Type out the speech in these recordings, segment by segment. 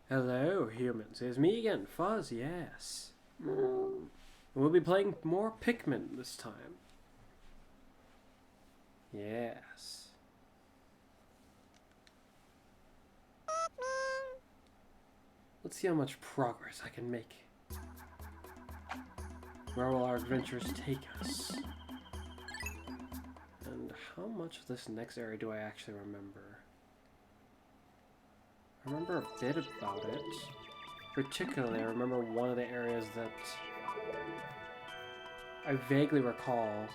Hello, humans. It's me again, Fuzz, yes. We'll be playing more Pikmin this time. Yes. Let's see how much progress I can make. Where will our adventures take us? And how much of this next area do I actually remember? I remember a bit about it. Particularly, I remember one of the areas that I vaguely recall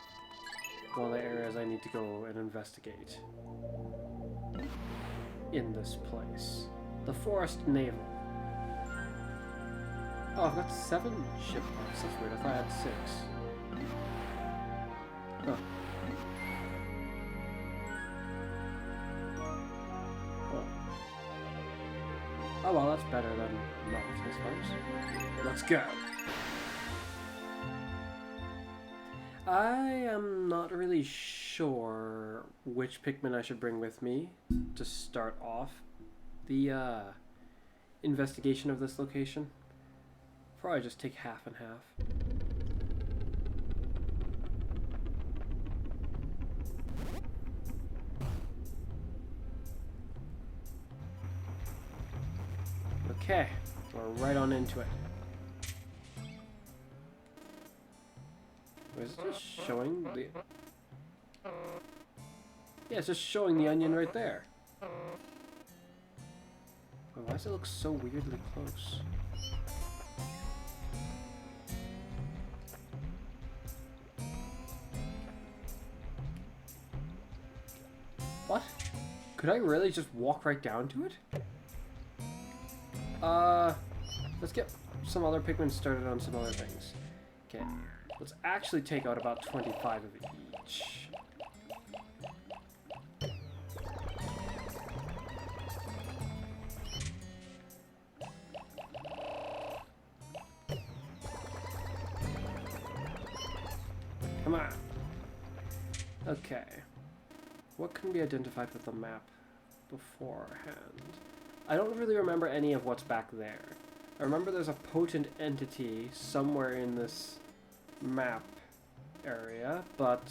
one of the areas I need to go and investigate in this place. The Forest Navel. Oh, I've got 7 ship parts. That's weird. I thought I had 6. Huh. Oh well, that's better than not, I suppose. Let's go! I am not really sure which Pikmin I should bring with me to start off the investigation of this location. Probably just take half and half. Okay, we're right on into it. Is it just showing the... Yeah, it's just showing the onion right there. Why does it look so weirdly close? What? Could I really just walk right down to it? Let's get some other Pikmin started on some other things. Okay, let's actually take out about 25 of each. Come on. Okay. What can be identified with the map beforehand? I don't really remember any of what's back there. I remember there's a potent entity somewhere in this map area, but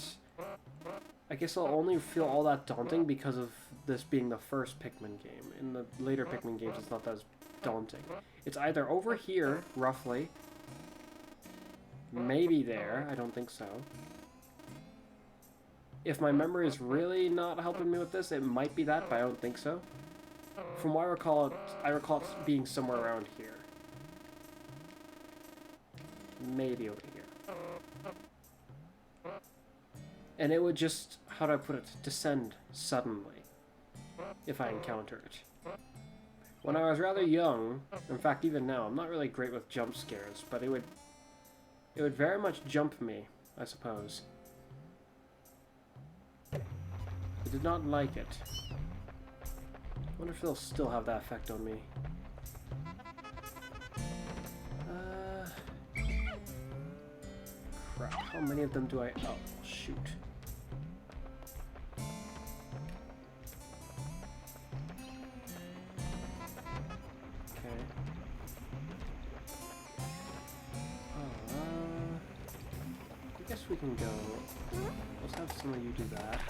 I guess it'll only feel all that daunting because of this being the first Pikmin game. In the later Pikmin games, it's not that daunting. It's either over here, roughly, maybe there, I don't think so. If my memory is really not helping me with this, it might be that, but I don't think so. From what I recall it being somewhere around here. Maybe over here. And it would just, how do I put it, descend suddenly if I encounter it. When I was rather young, in fact even now, I'm not really great with jump scares, but it would very much jump me, I suppose. I did not like it. I wonder if they'll still have that effect on me. Crap, how many of them do I... Oh, shoot. Okay. I guess we can go... Let's have some of you do that.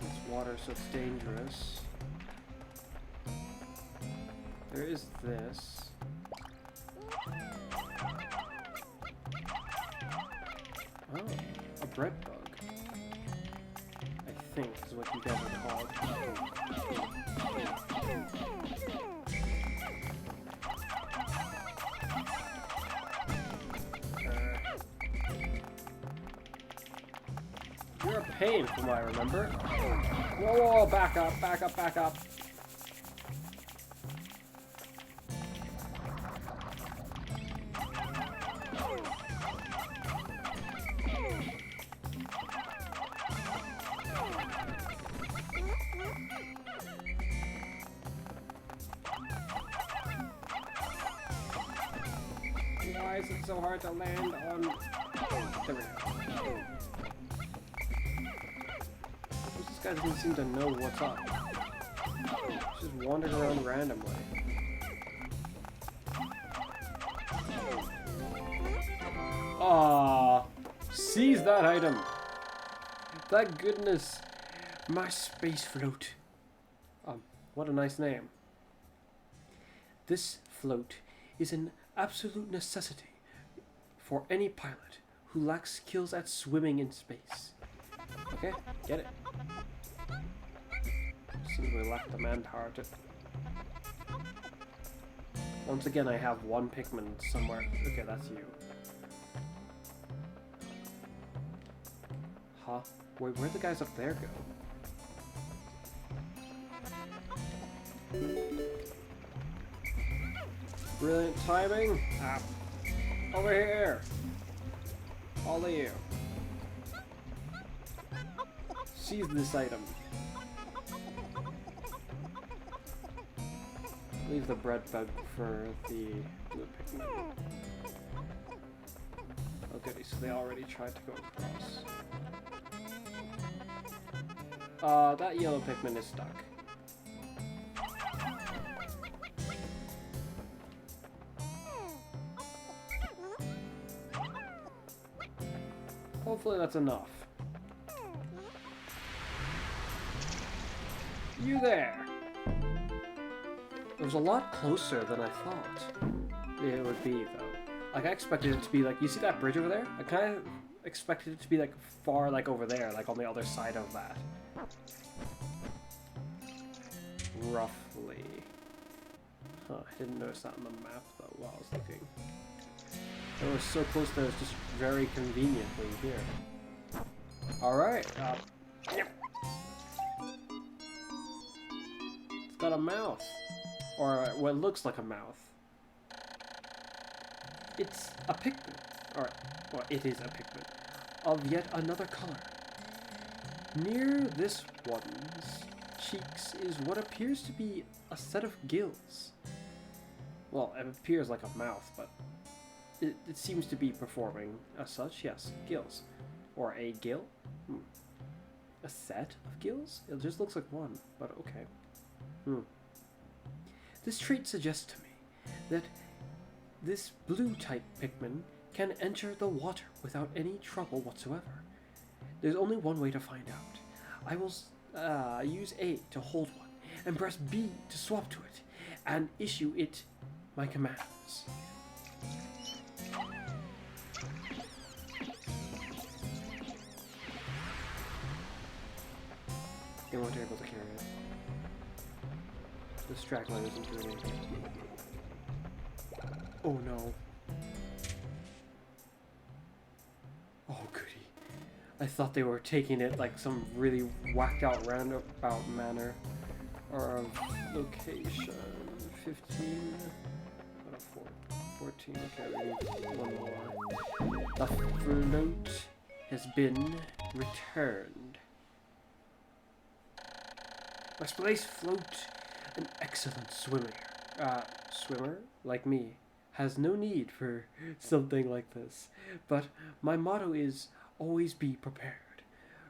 It's water, so it's dangerous. There is this. Oh, a bread bug. I think is what you guys are called. You're a pain from what I remember. Whoa, back up, back up, back up. Why is it so hard to land on... There we go. This guy doesn't seem to know what's up. Just wandering around randomly. Ah, seize that item. Thank goodness. My space float. What a nice name. This float is an absolute necessity for any pilot who lacks skills at swimming in space. Okay, get it. Seems we lack the manpower to... Once again, I have one Pikmin somewhere. Okay, that's you. Huh? Wait, where'd the guys up there go? Brilliant timing. Ah. Over here. All of you. Seize this item. Leave the bread bug for the Pikmin. Okay, so they already tried to go across. That yellow Pikmin is stuck. Hopefully that's enough. You there! It was a lot closer than I thought it would be, though. Like, I expected it to be like, you see that bridge over there? I kind of expected it to be like far, like over there, like on the other side of that. Roughly. Huh, I didn't notice that on the map, though, while I was looking. It was so close that it was just very conveniently here. Alright, it's got a mouth. Or what looks like a mouth. It's a Pikmin. Or, well, it is a Pikmin. Of yet another color. Near this one's cheeks is what appears to be a set of gills. Well, it appears like a mouth, but it seems to be performing as such. Yes, gills. Or a gill? A set of gills? It just looks like one, but okay. This trait suggests to me that this blue-type Pikmin can enter the water without any trouble whatsoever. There's only one way to find out. I will use A to hold one, and press B to swap to it, and issue it my commands. They weren't able to carry it. The straggler isn't doing anything. Oh no. Oh goody. I thought they were taking it like some really whacked out roundabout manner. Or location. 15. What a 14. Okay, we need one more. The float has been returned. My space float, an excellent swimmer, like me, has no need for something like this. But my motto is, always be prepared.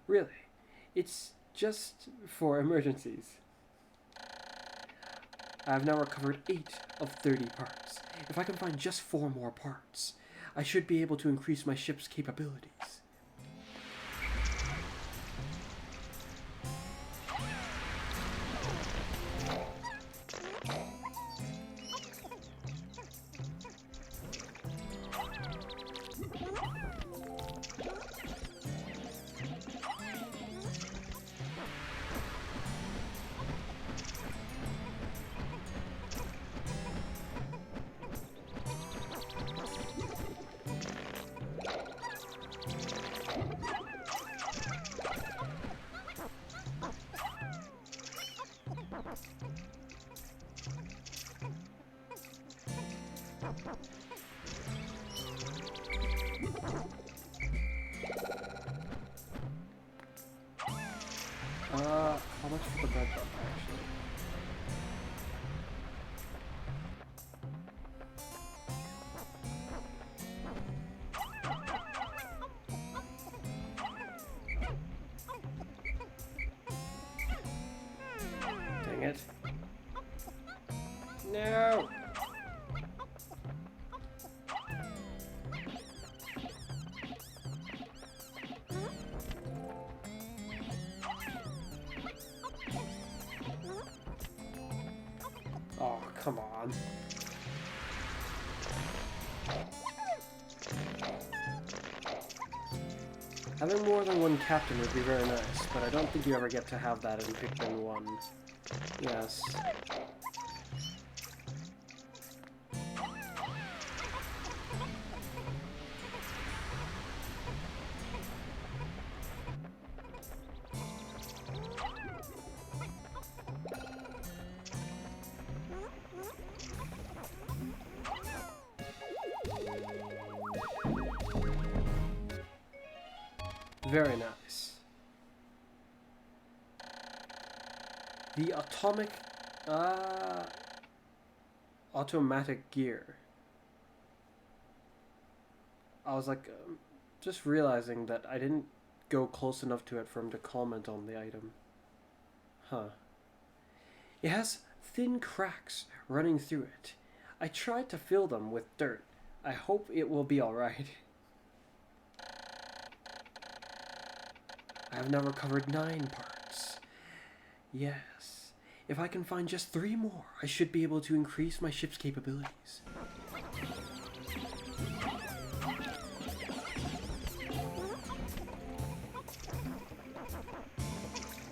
Really, it's just for emergencies. I have now recovered 8 of 30 parts. If I can find just 4 more parts, I should be able to increase my ship's capabilities. How much for the bread bump, actually? Dang it. No! Oh, come on. Having more than one captain would be very nice, but I don't think you ever get to have that in Pikmin 1. Yes. Very nice. The automatic gear. I was like, just realizing that I didn't go close enough to it for him to comment on the item. Huh. It has thin cracks running through it. I tried to fill them with dirt. I hope it will be alright. I have now recovered 9 parts. Yes. If I can find just 3 more, I should be able to increase my ship's capabilities.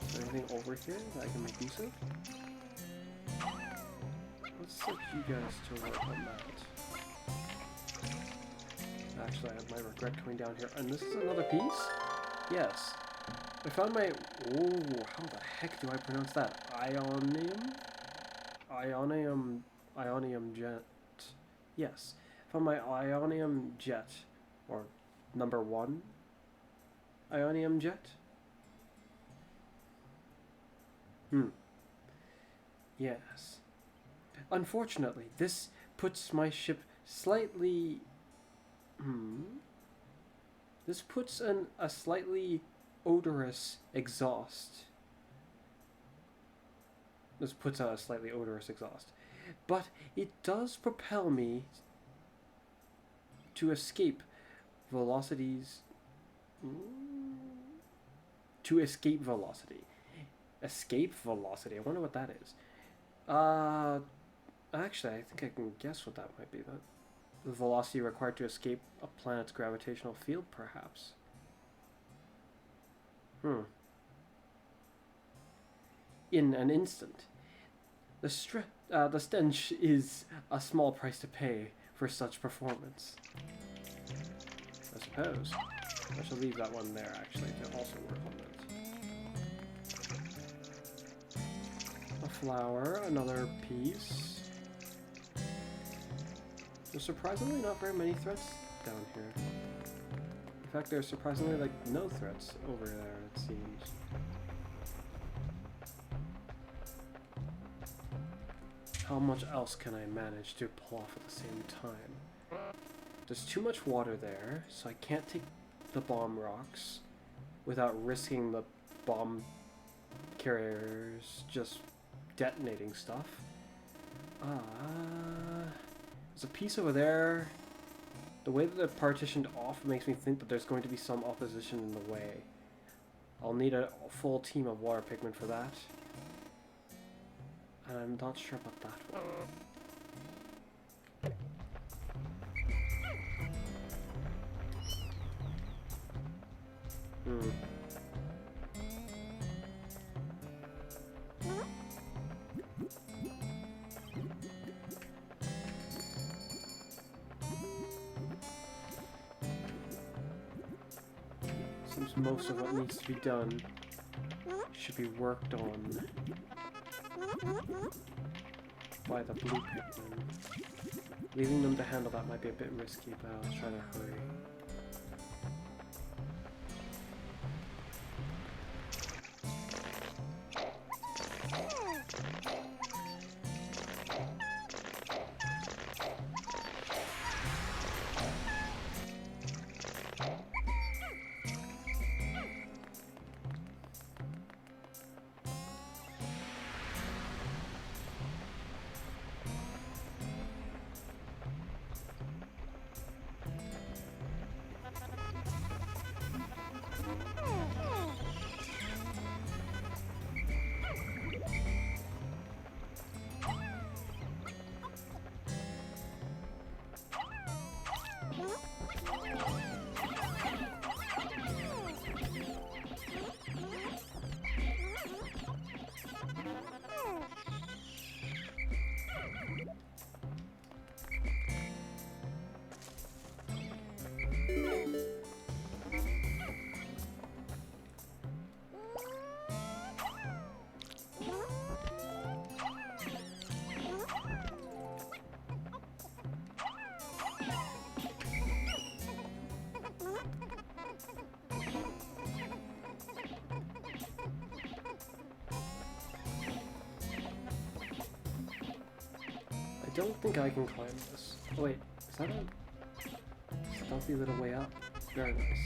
Is there anything over here that I can make use of? Let's let you guys to work on that. Actually, I might regret coming down here. And this is another piece? Yes. I found my... Oh, how the heck do I pronounce that? Ionium jet. Yes. Found my ionium jet. Or number 1 ionium jet. Yes. Unfortunately, this puts my ship slightly... This puts a slightly odorous exhaust. This puts out a slightly odorous exhaust. But it does propel me to escape velocities... To escape velocity. Escape velocity? I wonder what that is. Actually, I think I can guess what that might be. The velocity required to escape a planet's gravitational field, perhaps. In an instant. The stench is a small price to pay for such performance. I suppose. I shall leave that one there, actually, to also work on it. A flower, another piece. There's surprisingly not very many threats down here. In fact, there's surprisingly, like, no threats over there, it seems. How much else can I manage to pull off at the same time? There's too much water there, so I can't take the bomb rocks without risking the bomb carriers just detonating stuff. There's a piece over there. The way that they're partitioned off makes me think that there's going to be some opposition in the way. I'll need a full team of water Pikmin for that. And I'm not sure about that one. Seems most of what needs to be done should be worked on by the blue Pikmin. Leaving them to handle that might be a bit risky, but I'll try to hurry. don't think I can climb this. Oh wait, is that a stealthy little way up? Very nice.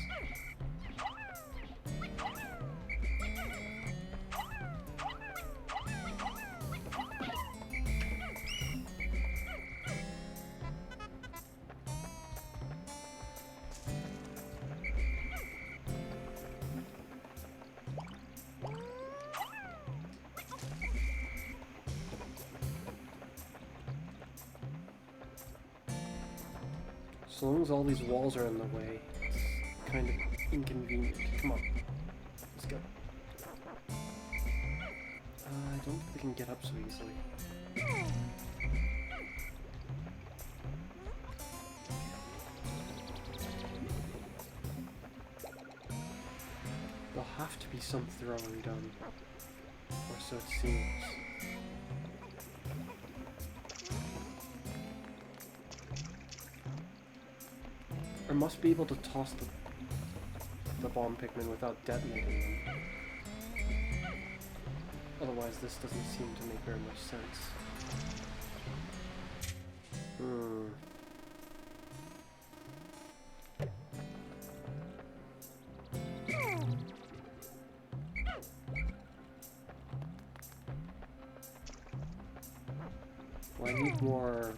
As long as all these walls are in the way, it's kind of inconvenient. Come on. Let's go. I don't think they can get up so easily. There'll have to be some throwing done. Or so it seems. Or must be able to toss the bomb Pikmin without detonating them. Otherwise this doesn't seem to make very much sense. Well, I need more...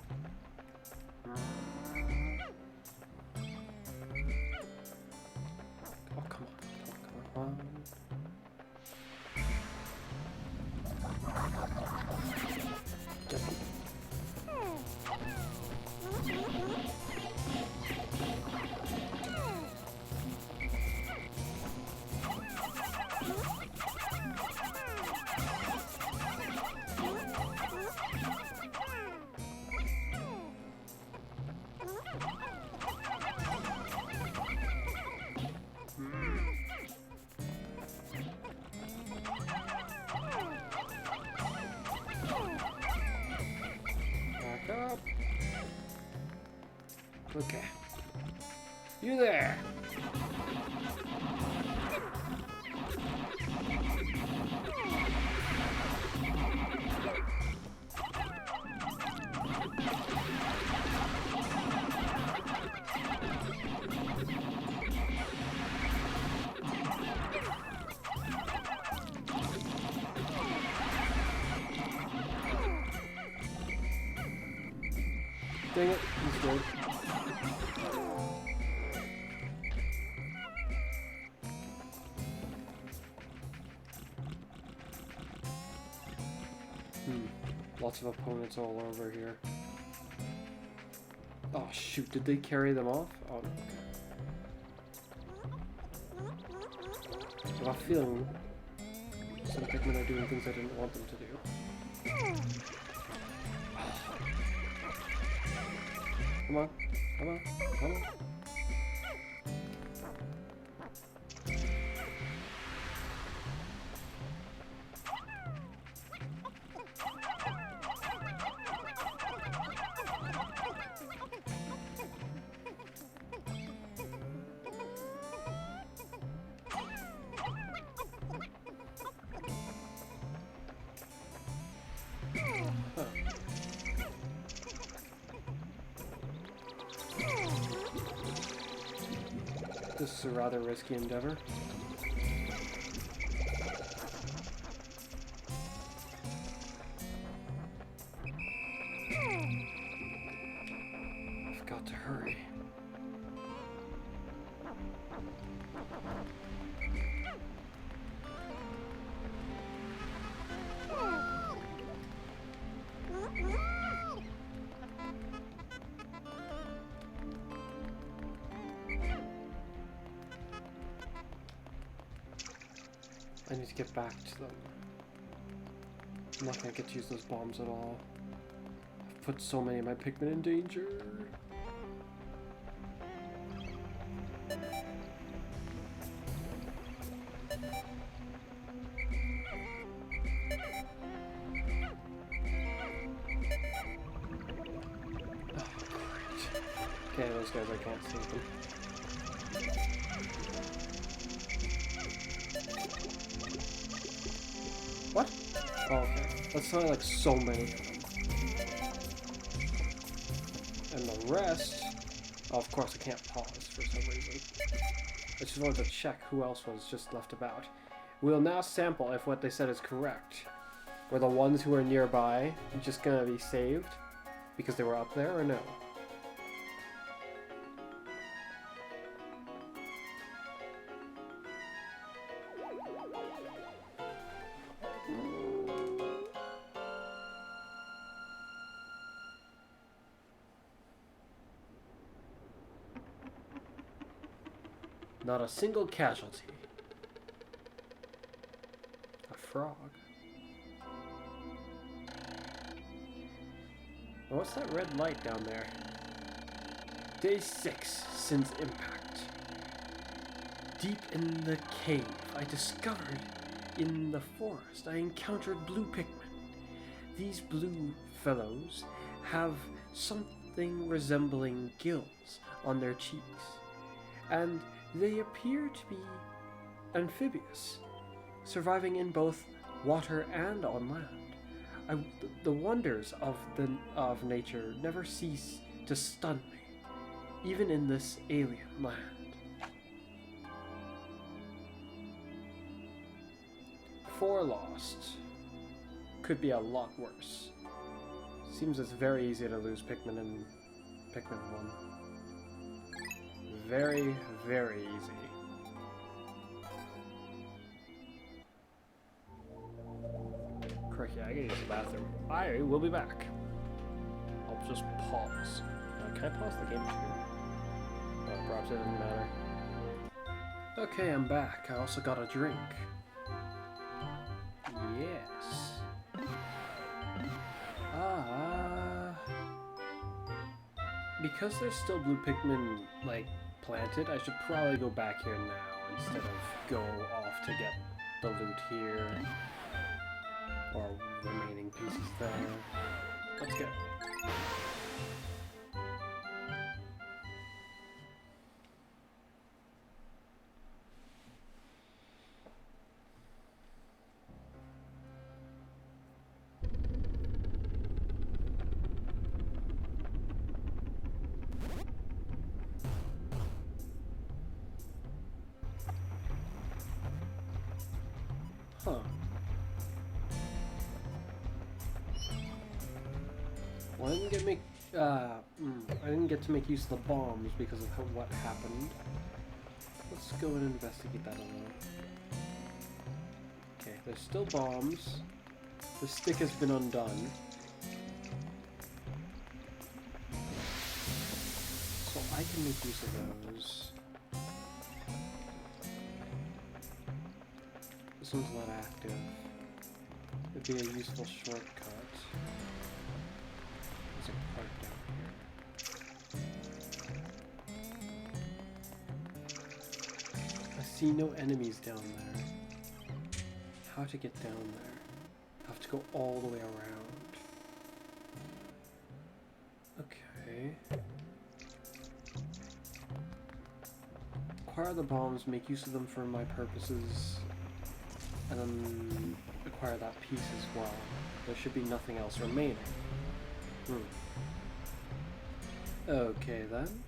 Okay. You there! Dang it, he's dead. Lots of opponents all over here. Oh shoot, did they carry them off? Oh no, okay. I have a feeling some Pikmin are doing things I didn't want them to do. Come on, come on, come on. This is a rather risky endeavor. I've got to hurry. I need to get back to them. I'm not gonna get to use those bombs at all. I've put so many of my Pikmin in danger. Oh, great. Okay, those guys, I can't save them. What? Oh, okay. That's not like so many of them. rest... Oh, of course, I can't pause for some reason. I just wanted to check who else was just left about. We'll now sample if what they said is correct. Were the ones who are nearby just gonna be saved because they were up there, or no? Not a single casualty. A frog. What's that red light down there? Day 6 since impact. Deep in the cave, I discovered in the forest, I encountered blue Pikmin. These blue fellows have something resembling gills on their cheeks, and they appear to be amphibious, surviving in both water and on land. The wonders of nature never cease to stun me, even in this alien land. Four lost. Could be a lot worse. Seems it's very easy to lose Pikmin in Pikmin 1. Very, very easy. Correct, yeah, I gotta use the bathroom. I will be back. I'll just pause. Can I pause the game too? Oh, perhaps it doesn't matter. Okay, I'm back. I also got a drink. Yes. Because there's still blue Pikmin, like, planted, I should probably go back here now instead of go off to get the loot here. Or remaining pieces there. Let's go. Huh. Well, I didn't get to make use of the bombs because of what happened. Let's go and investigate that a little. Okay, there's still bombs. The stick has been undone. So I can make use of those. This one's not active. It'd be a useful shortcut. There's a part down here. I see no enemies down there. How to get down there? I have to go all the way around. Okay. Acquire the bombs, make use of them for my purposes, and then acquire that piece as well. There should be nothing else remaining. Okay then.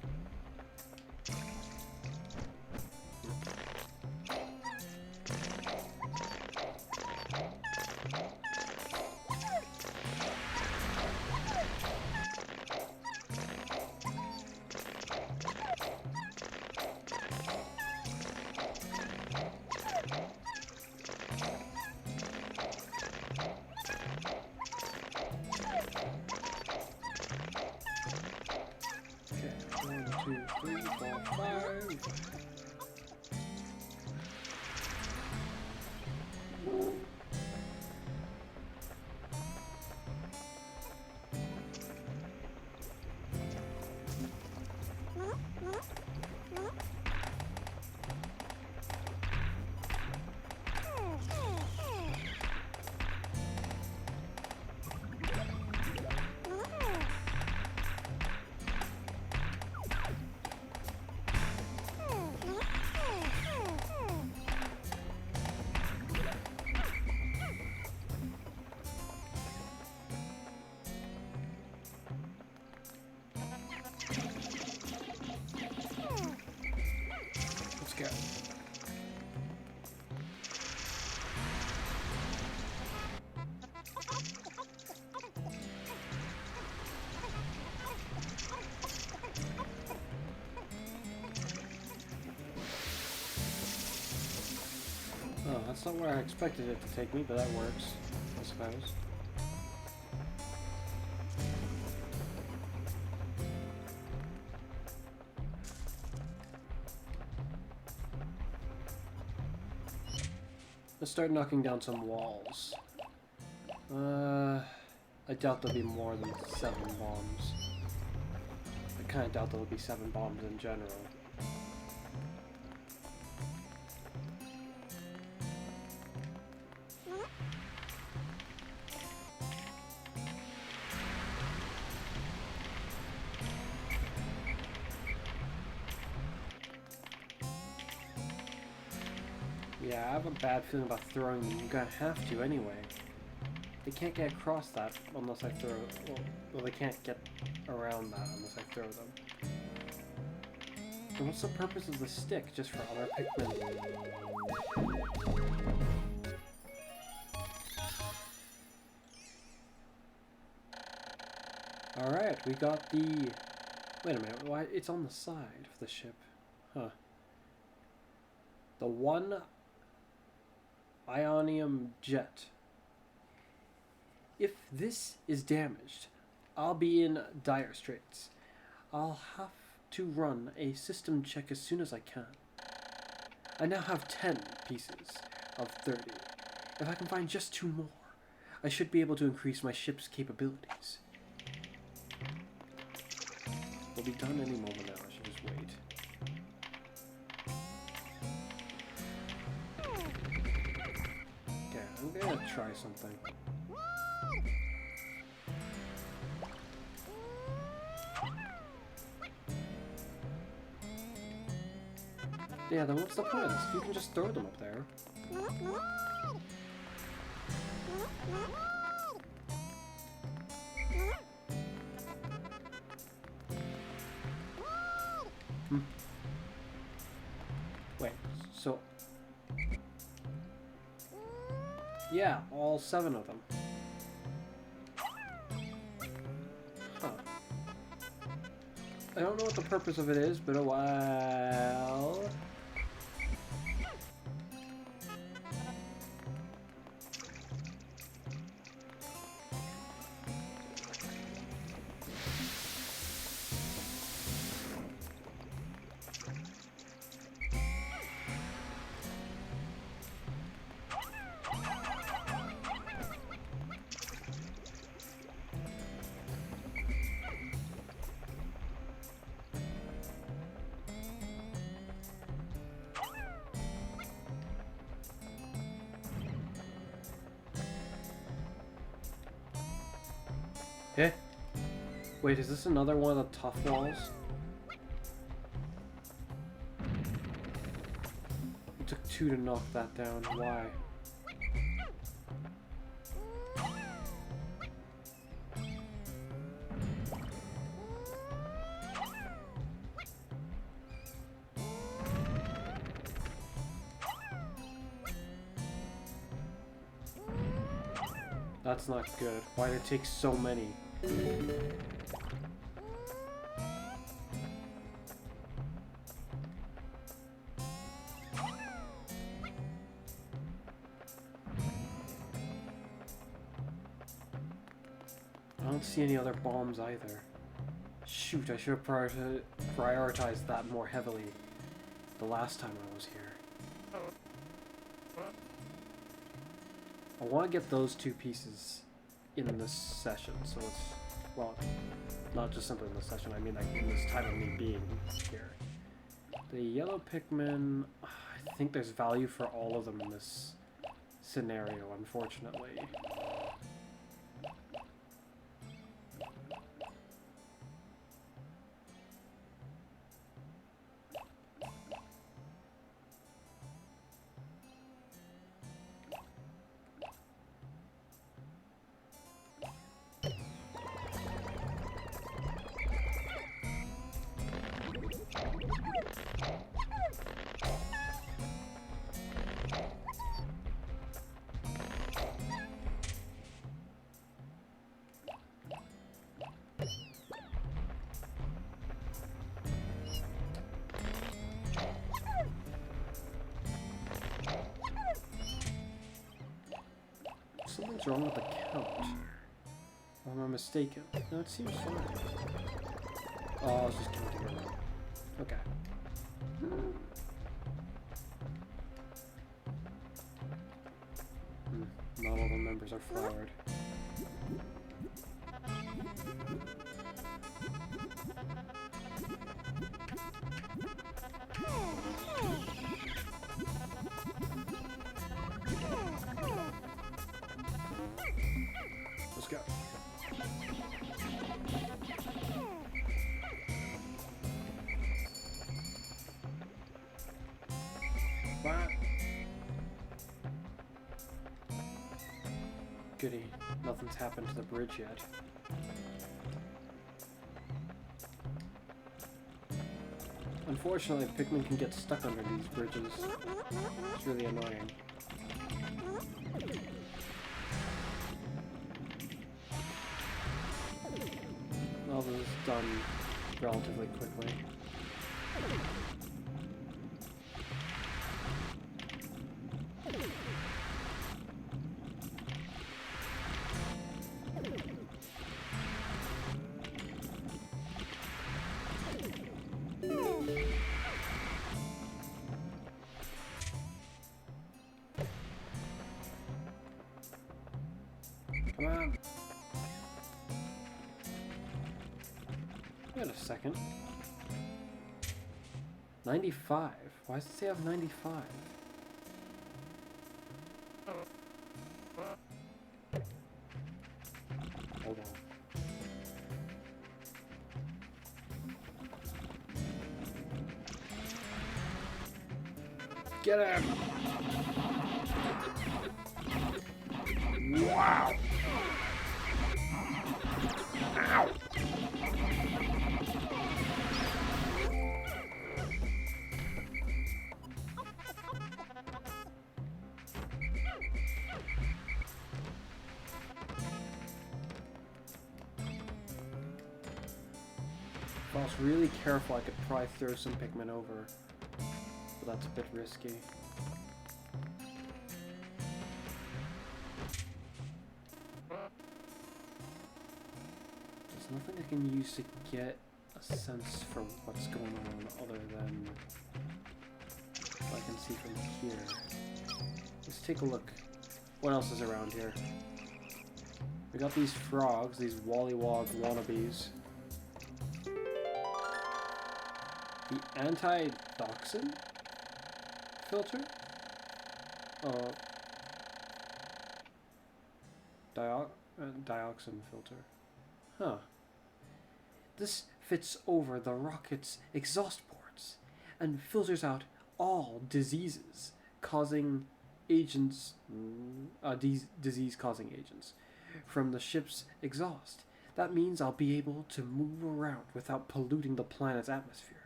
That's not where I expected it to take me, but that works, I suppose. Let's start knocking down some walls. I doubt there'll be more than 7 bombs. I kinda doubt there'll be 7 bombs in general. Yeah, I have a bad feeling about throwing them. You're gonna have to anyway. They can't get across that unless I throw... Well, they can't get around that unless I throw them. So what's the purpose of the stick? Just for other Pikmin? Alright, we got the... Wait a minute, why? It's on the side of the ship. Huh. The one Ionium jet. If this is damaged, I'll be in dire straits. I'll have to run a system check as soon as I can. I now have 10 pieces of 30. If I can find just 2 more, I should be able to increase my ship's capabilities. We'll be done any moment now, I should just wait. Okay, I'm gonna try something. Yeah, then what's the point of this? You can just throw them up there. Wait, so... Yeah, all 7 of them. Huh. I don't know what the purpose of it is, but well... Eh? Wait, is this another one of the tough walls? It took 2 to knock that down. Why? That's not good. Why did it take so many? I don't see any other bombs either. Shoot, I should have prioritized that more heavily the last time I was here. I want to get those 2 pieces in this session, so it's, well, not just simply in this session, I mean like in this time of me being here. The yellow Pikmin, I think there's value for all of them in this scenario, unfortunately. something's wrong with the count. Or am I mistaken? No, it seems fine. Oh, I was just counting it wrong. Okay. Not all the members are flowered. Let's go. What? Goody. Nothing's happened to the bridge yet. Unfortunately, Pikmin can get stuck under these bridges. It's really annoying. All this is done relatively quickly. Come on. Wait a second. 95. Why does it say I have 95? Hold on. Get him! Wow! Ow! If I was really careful, I could probably throw some Pikmin over, but that's a bit risky. There's nothing I can use to get a sense for what's going on other than what I can see from here. Let's take a look. What else is around here? We got these frogs, these Wollywog wannabes. The anti-doxin filter? Dioxin filter. Huh. This fits over the rocket's exhaust ports and filters out all disease-causing agents from the ship's exhaust. That means I'll be able to move around without polluting the planet's atmosphere.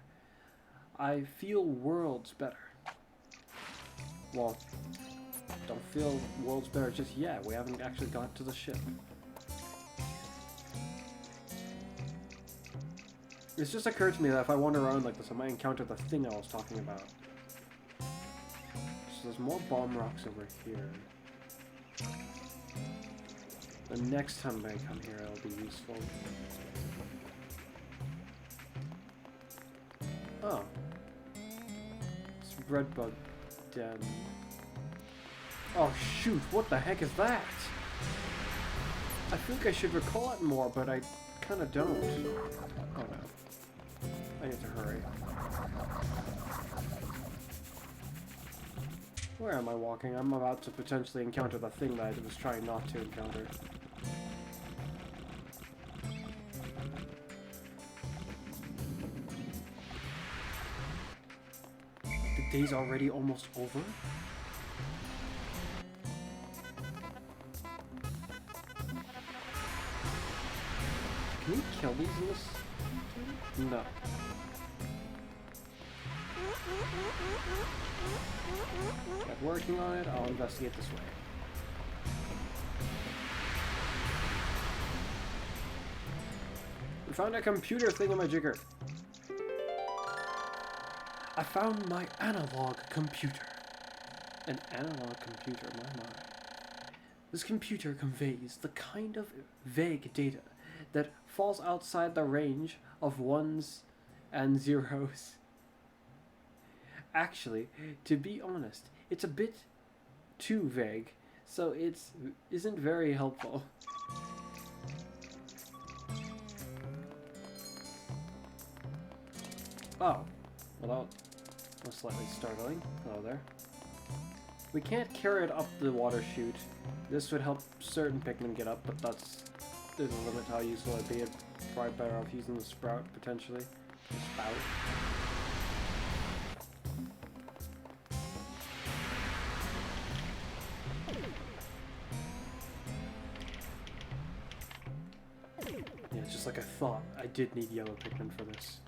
I feel worlds better. Well, don't feel worlds better just yet. We haven't actually got to the ship. It's just occurred to me that if I wander around like this, I might encounter the thing I was talking about. So there's more bomb rocks over here. The next time I come here, it'll be useful. Oh. It's redbug den. Oh shoot, what the heck is that? I think I should recall it more, but I kinda don't. Oh no. I need to hurry. Where am I walking? I'm about to potentially encounter the thing that I was trying not to encounter. The day's already almost over? Can we kill these in this? No. Kept working on it, I'll investigate this way. We found a computer thingamajigger. I found my analog computer. An analog computer, my. This computer conveys the kind of vague data that falls outside the range of ones and zeros. Actually, to be honest, it's a bit too vague, so it isn't very helpful. Oh, well, that was slightly startling. Hello there. We can't carry it up the water chute. This would help certain Pikmin get up, but there's a limit to how useful it'd be. It'd probably better off using the sprout, potentially. The spout. Yeah, just like I thought, I did need yellow Pikmin for this.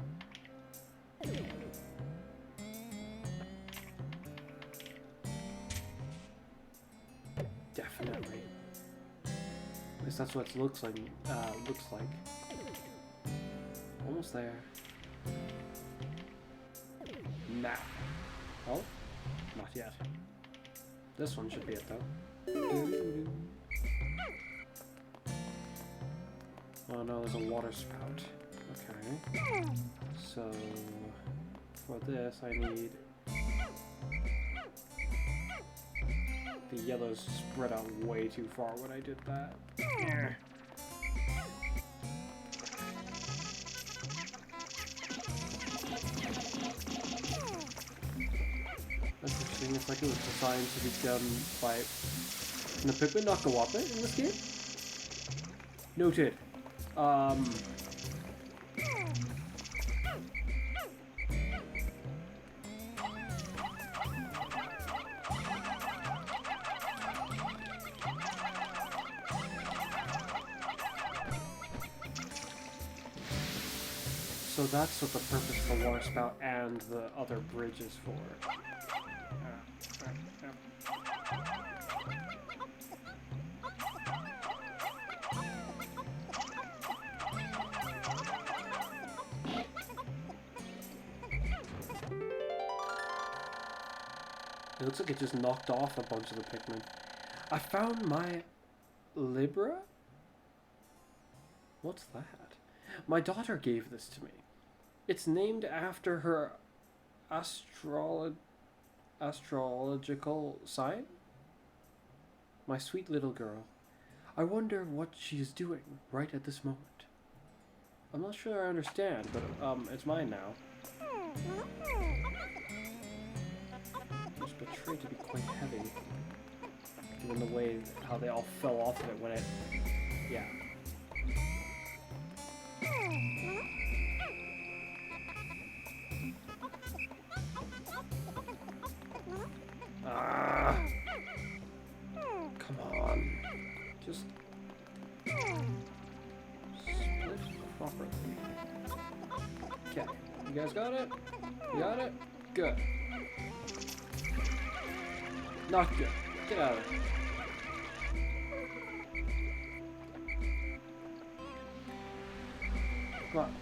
Definitely. At least that's what it looks like. Almost there. Nah. Oh, not yet. This one should be it though. Oh no, there's a water spout. Okay. So for this, I need the yellows spread out way too far when I did that. That's interesting. It's like it was designed to be done by... Can the Pikmin not go up it in this game? Noted. So that's what the purpose of the water spout and the other bridge is for. It looks like it just knocked off a bunch of the Pikmin. I found my Libra? What's that? My daughter gave this to me. It's named after her astrological sign? My sweet little girl. I wonder what she is doing right at this moment. I'm not sure I understand, but it's mine now. It's portrayed to be quite heavy, given the way how they all fell off of it when it... yeah. Ah! Come on. Just... split properly. Okay. You guys got it? You got it? Good. Not good. Get out of here. Come on.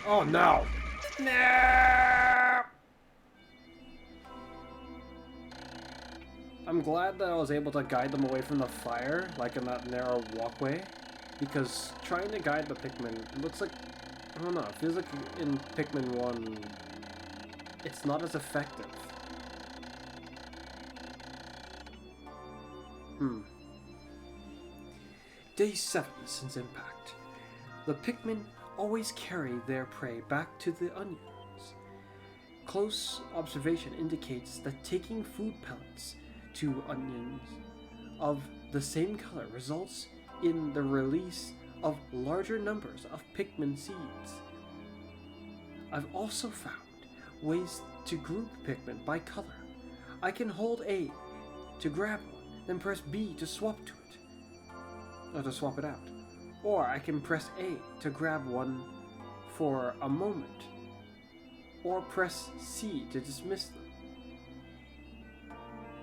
Oh no! No! I'm glad that I was able to guide them away from the fire, like in that narrow walkway, because trying to guide the Pikmin, it looks like, I don't know, it feels like in Pikmin 1, it's not as effective. Day 7 since impact. The Pikmin always carry their prey back to the onions. Close observation indicates that taking food pellets to onions of the same color results in the release of larger numbers of Pikmin seeds. I've also found ways to group Pikmin by color. I can hold A to grab one, then press B to swap to it. Or to swap it out. Or I can press A to grab one for a moment. Or press C to dismiss them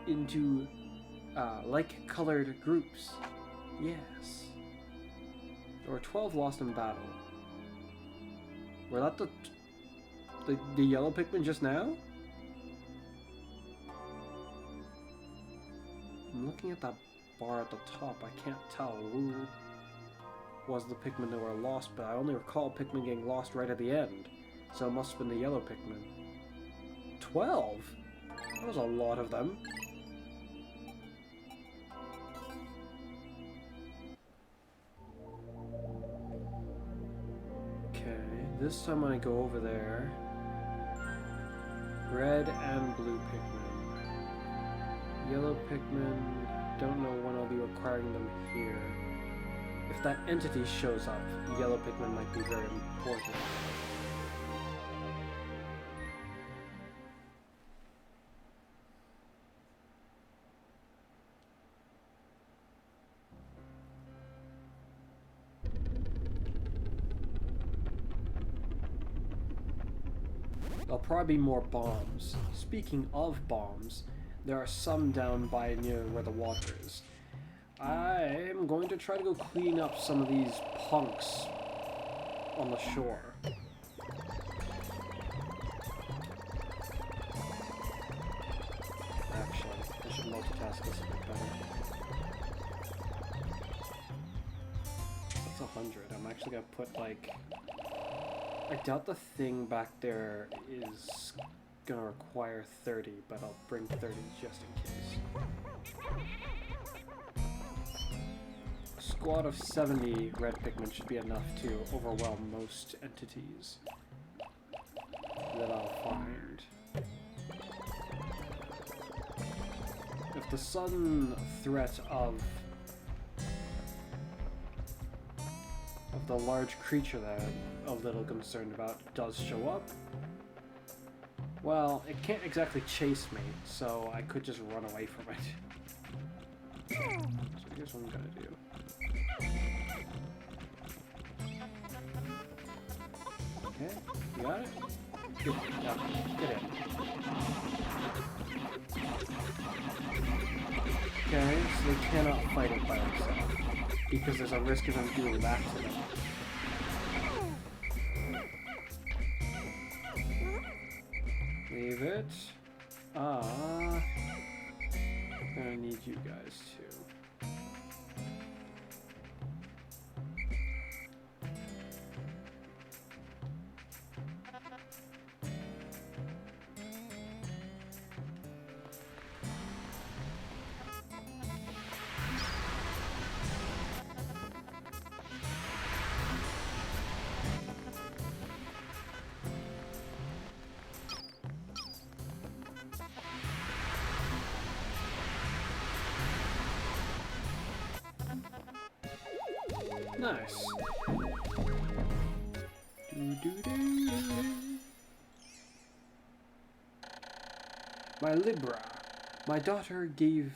into like-colored groups. Yes. There were 12 lost in battle. Were that the yellow Pikmin just now? I'm looking at that bar at the top. I can't tell who was the Pikmin that were lost, but I only recall Pikmin getting lost right at the end. So it must have been the yellow Pikmin. 12? That was a lot of them. Okay, this time when I go over there, red and blue Pikmin. Yellow Pikmin, don't know when I'll be requiring them here. If that entity shows up, yellow Pikmin might be very important. There'll probably be more bombs. Speaking of bombs, there are some down by near where the water is. I'm going to try to go clean up some of these punks on the shore. Actually, I should multitask this a bit better. That's 100. I'm actually going to put like... I doubt the thing back there is gonna require 30, but I'll bring 30 just in case. A squad of 70 red Pikmin should be enough to overwhelm most entities that I'll find. If the sudden threat of the large creature that I'm a little concerned about does show up, well, it can't exactly chase me, so I could just run away from it. So here's what I'm gonna do. Okay, you got it? Good. Yeah, get in. Okay, so they cannot fight it by themselves, because there's a risk of them doing that to them. Leave it. I'm gonna need you guys too. Nice. My Libra. My daughter gave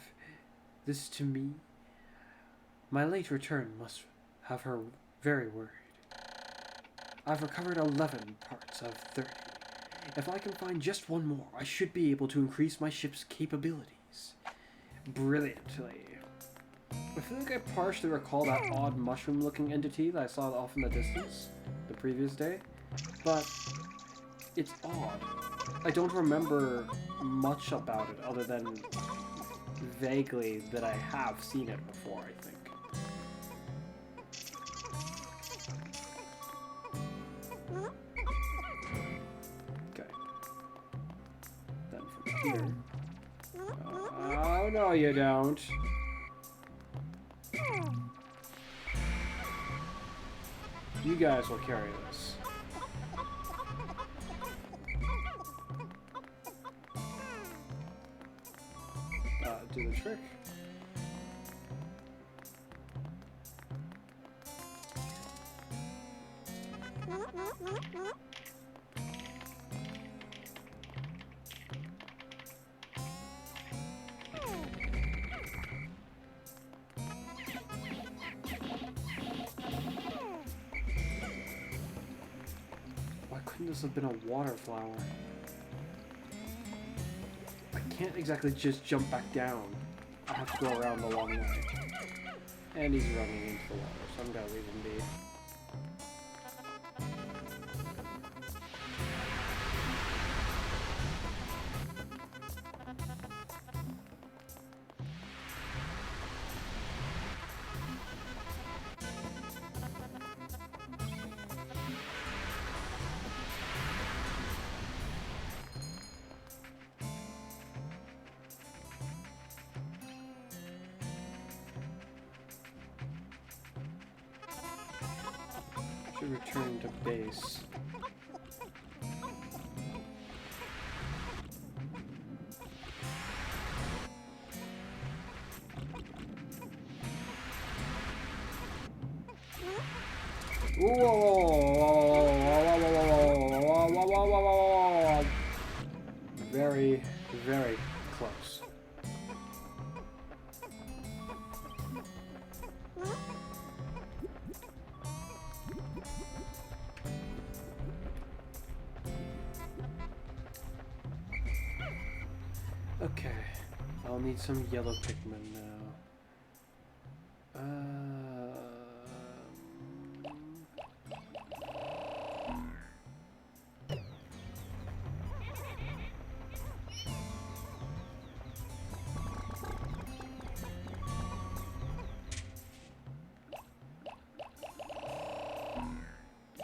this to me. My late return must have her very worried. I've recovered 11 parts of 30. If I can find just one more, I should be able to increase my ship's capabilities. Brilliantly. I feel like I partially recall that odd mushroom-looking entity that I saw off in the distance the previous day, but it's odd. I don't remember much about it other than vaguely that I have seen it before, I think. Okay. Then from here... Oh, no you don't. You guys will carry this. Do the trick. Couldn't this have been a water flower? I can't exactly just jump back down. I have to go around the long way. And he's running into the water, so I'm gonna leave him be. Return to base. Very, very close. Okay, I'll need some yellow Pikmin now.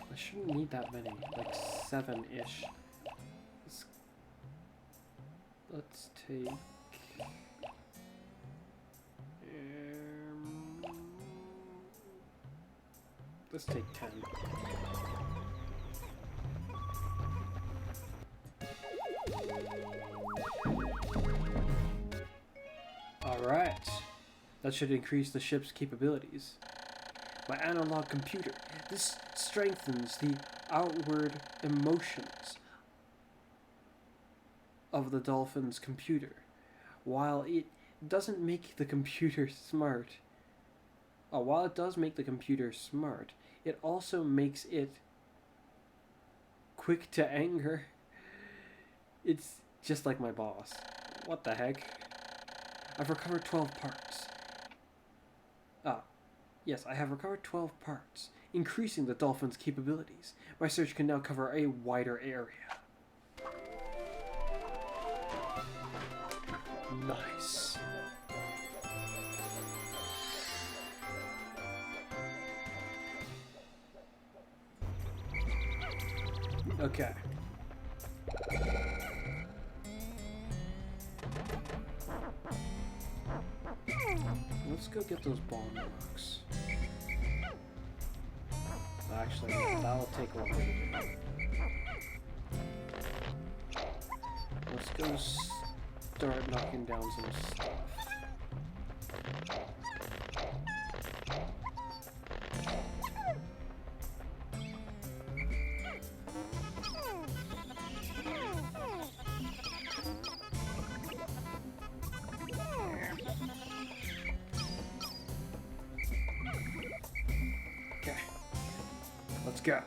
I shouldn't need that many, like 7-ish. Let's take... let's take 10. Alright. That should increase the ship's capabilities. My analog computer. This strengthens the outward emotions of the dolphin's computer. While it doesn't make the computer smart, while it does make the computer smart, it also makes it quick to anger. It's just like my boss. What the heck? I've recovered 12 parts. Yes, I have recovered 12 parts, increasing the dolphin's capabilities. My search can now cover a wider area. Nice. Okay. Let's go get those bomb rocks. Actually, that'll take longer to do. Let's go start knocking down some stuff. Let's go.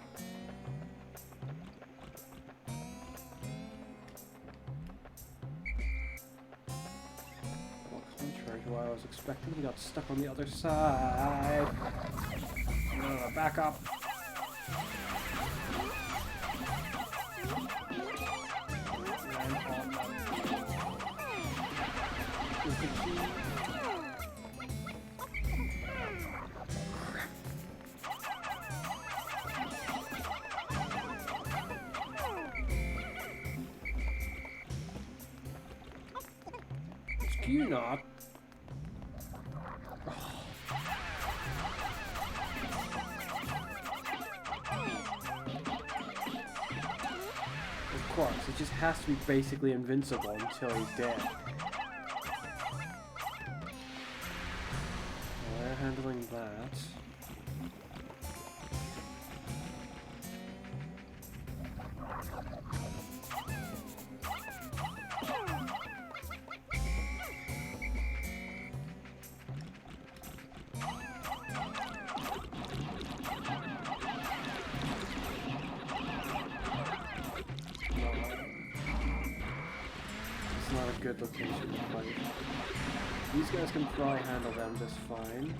Well, contrary to what I was expecting, he got stuck on the other side. Back up. Is the key? You not. Of course, it just has to be basically invincible until he's dead. We're handling that. good location to fight. These guys can probably handle them just fine.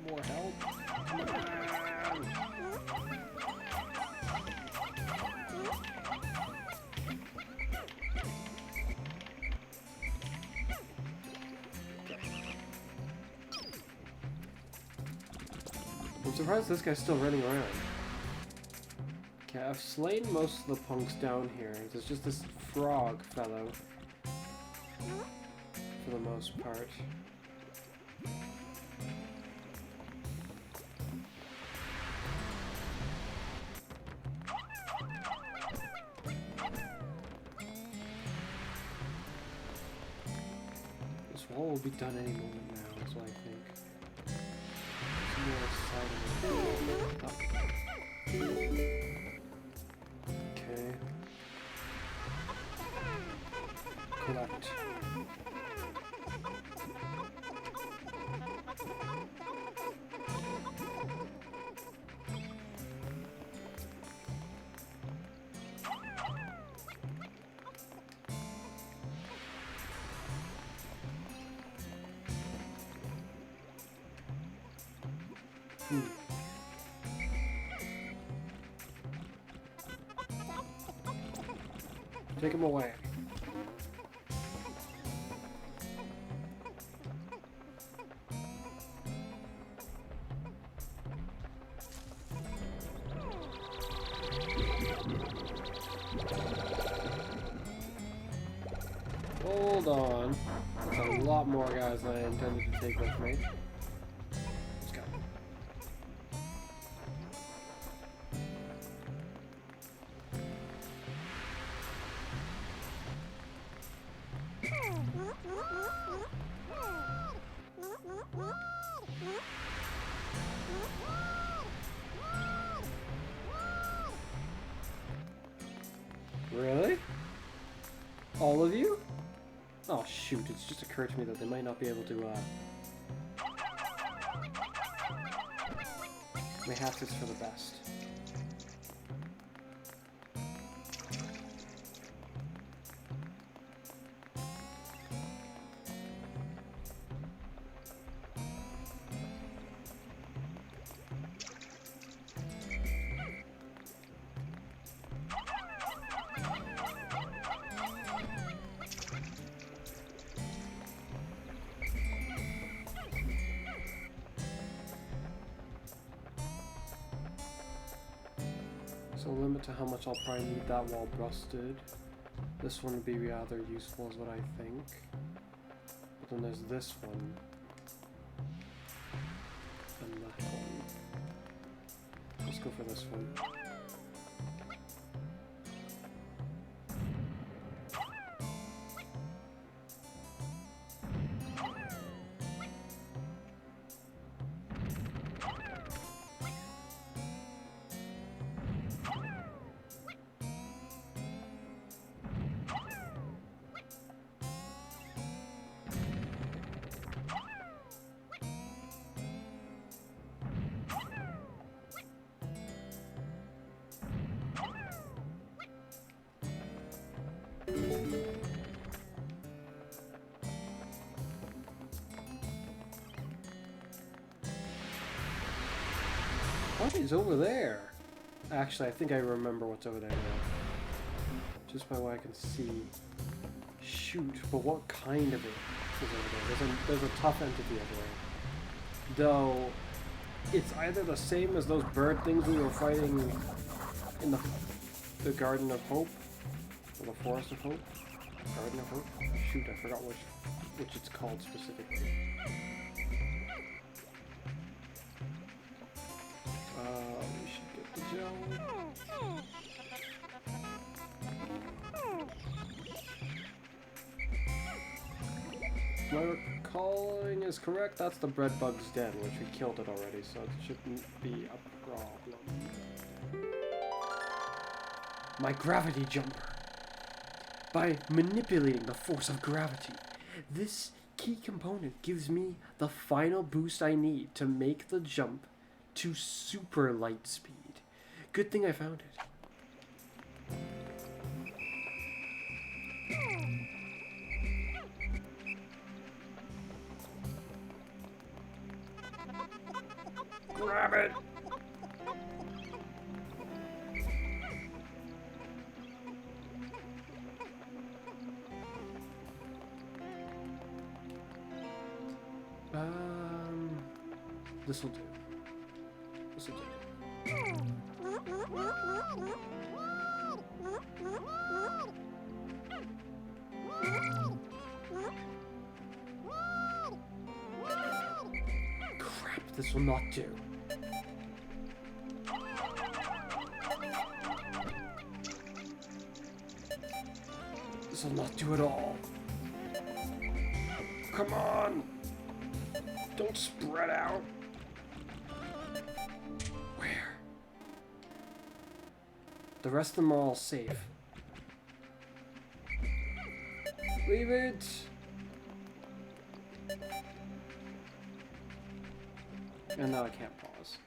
More help. Come on. I'm surprised this guy's still running around. Okay, I've slain most of the punks down here. There's just this frog fellow for the most part. Will be done any moment now, that's what I think. Okay. Collect. Take him away. Hold on. That's a lot more guys than I intended to take with me. Let's go. Really? All of you? Oh shoot, it's just occurred to me that they might not be able to, mayhaps it's for the best. So limit to how much I'll probably need that wall busted. This one would be rather useful is what I think. But then there's this one. And that one. Let's go for this one. What is over there? Actually, I think I remember what's over there now. Just by what I can see. Shoot, but what kind of it is over there? There's a tough entity over there. Though, it's either the same as those bird things we were fighting in the Garden of Hope, or the Forest of Hope? Garden of Hope? Shoot, I forgot which it's called specifically. We should get the gel. My recalling is correct, that's the bread bug's den, which we killed it already, so it shouldn't be a problem. My gravity jumper. By manipulating the force of gravity, this key component gives me the final boost I need to make the jump to super light speed. Good thing I found it. Grab it! This'll do. This'll do. Crap, this will not do. This will not do at all. Come on! Don't spread out. Where? The rest of them are all safe. Leave it! And now I can't pause.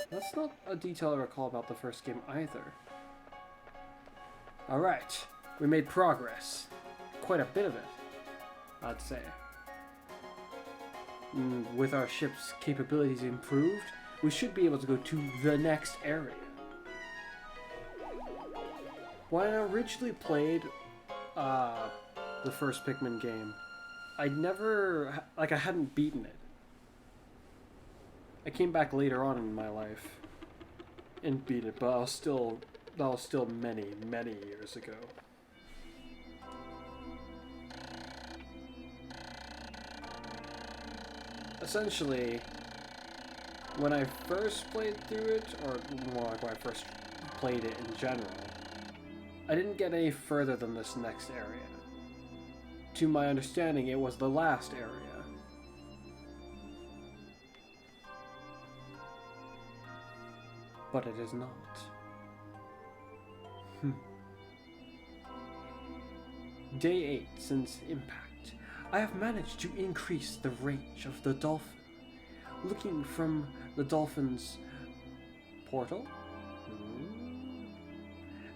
That's not a detail I recall about the first game either. Alright, we made progress. Quite a bit of it, I'd say. With our ship's capabilities improved, we should be able to go to the next area. When I originally played the first Pikmin game, I hadn't beaten it. I came back later on in my life and beat it, but that was still many, many years ago. Essentially, when I first played through it, or more like when I first played it in general, I didn't get any further than this next area. To my understanding, it was the last area. But it is not. Day 8 since impact. I have managed to increase the range of the dolphin. Looking from the dolphin's portal,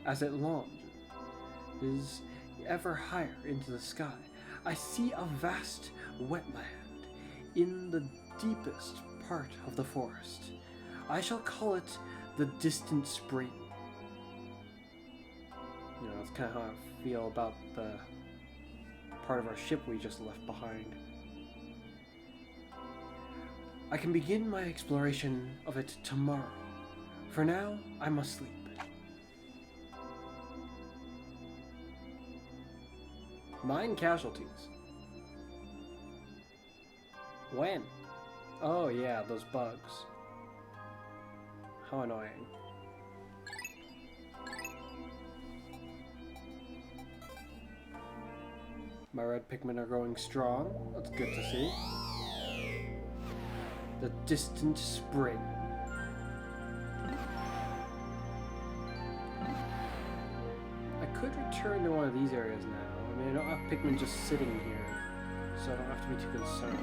as it launches ever higher into the sky, I see a vast wetland in the deepest part of the forest. I shall call it the distant spring. You know, that's kind of how I feel about the part of our ship we just left behind. I can begin my exploration of it tomorrow. For now, I must sleep. Nine casualties. When? Oh yeah, those bugs. How annoying. My red Pikmin are growing strong. That's good to see. The distant spring. I could return to one of these areas now. I mean, I don't have Pikmin just sitting here, so I don't have to be too concerned.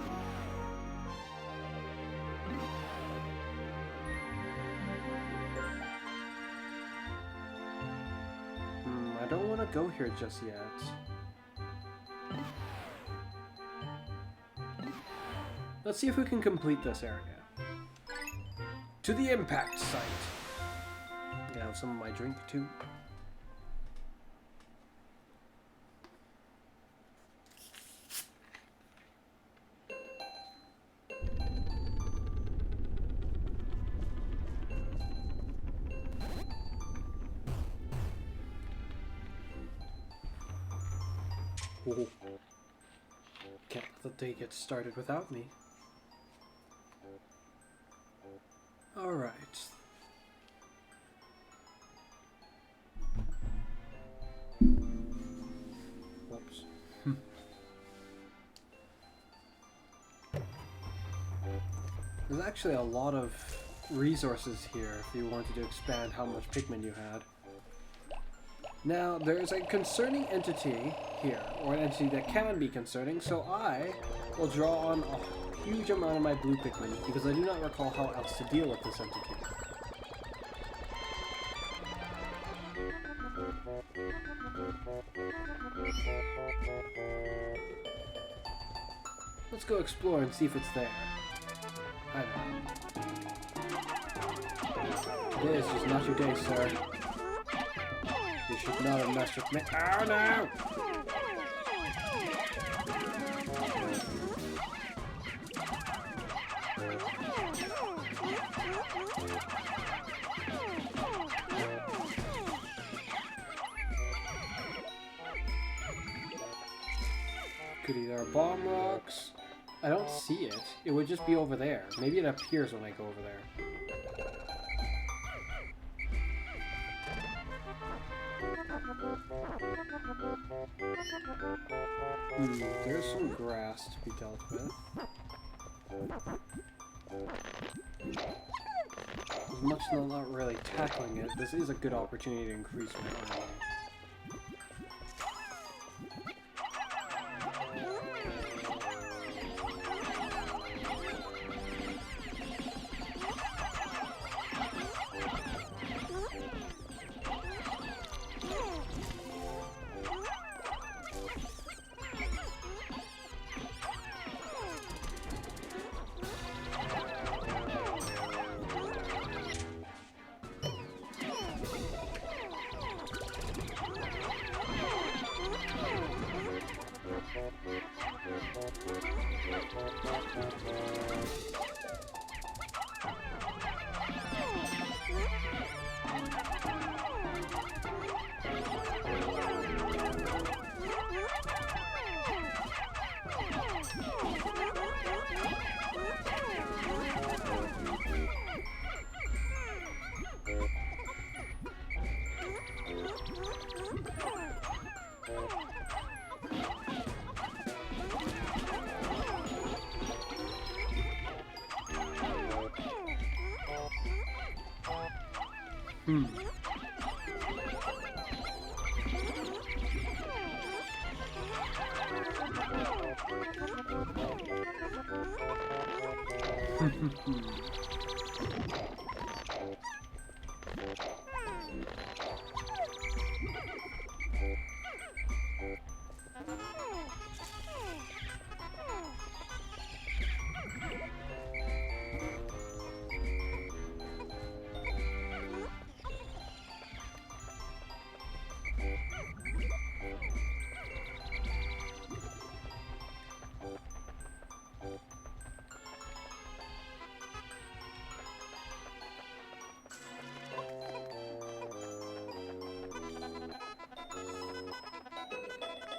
I don't want to go here just yet. Let's see if we can complete this area. To the impact site. I'm gonna have some of my drink too. Oh. Can't let the day get started without me. Alright. Whoops. There's actually a lot of resources here if you wanted to expand how much Pikmin you had. Now, there's a concerning entity here, or an entity that can be concerning, so I will draw on a huge amount of my blue Pikmin, because I do not recall how else to deal with this entity. Let's go explore and see if it's there. I don't know. This is not your day, sir. You should not have messed with me. Oh no! Goody, there are bomb rocks. I don't see it. It would just be over there. Maybe it appears when I go over there. There's some grass to be dealt with. As much as I'm not really tackling it, this is a good opportunity to increase my armor.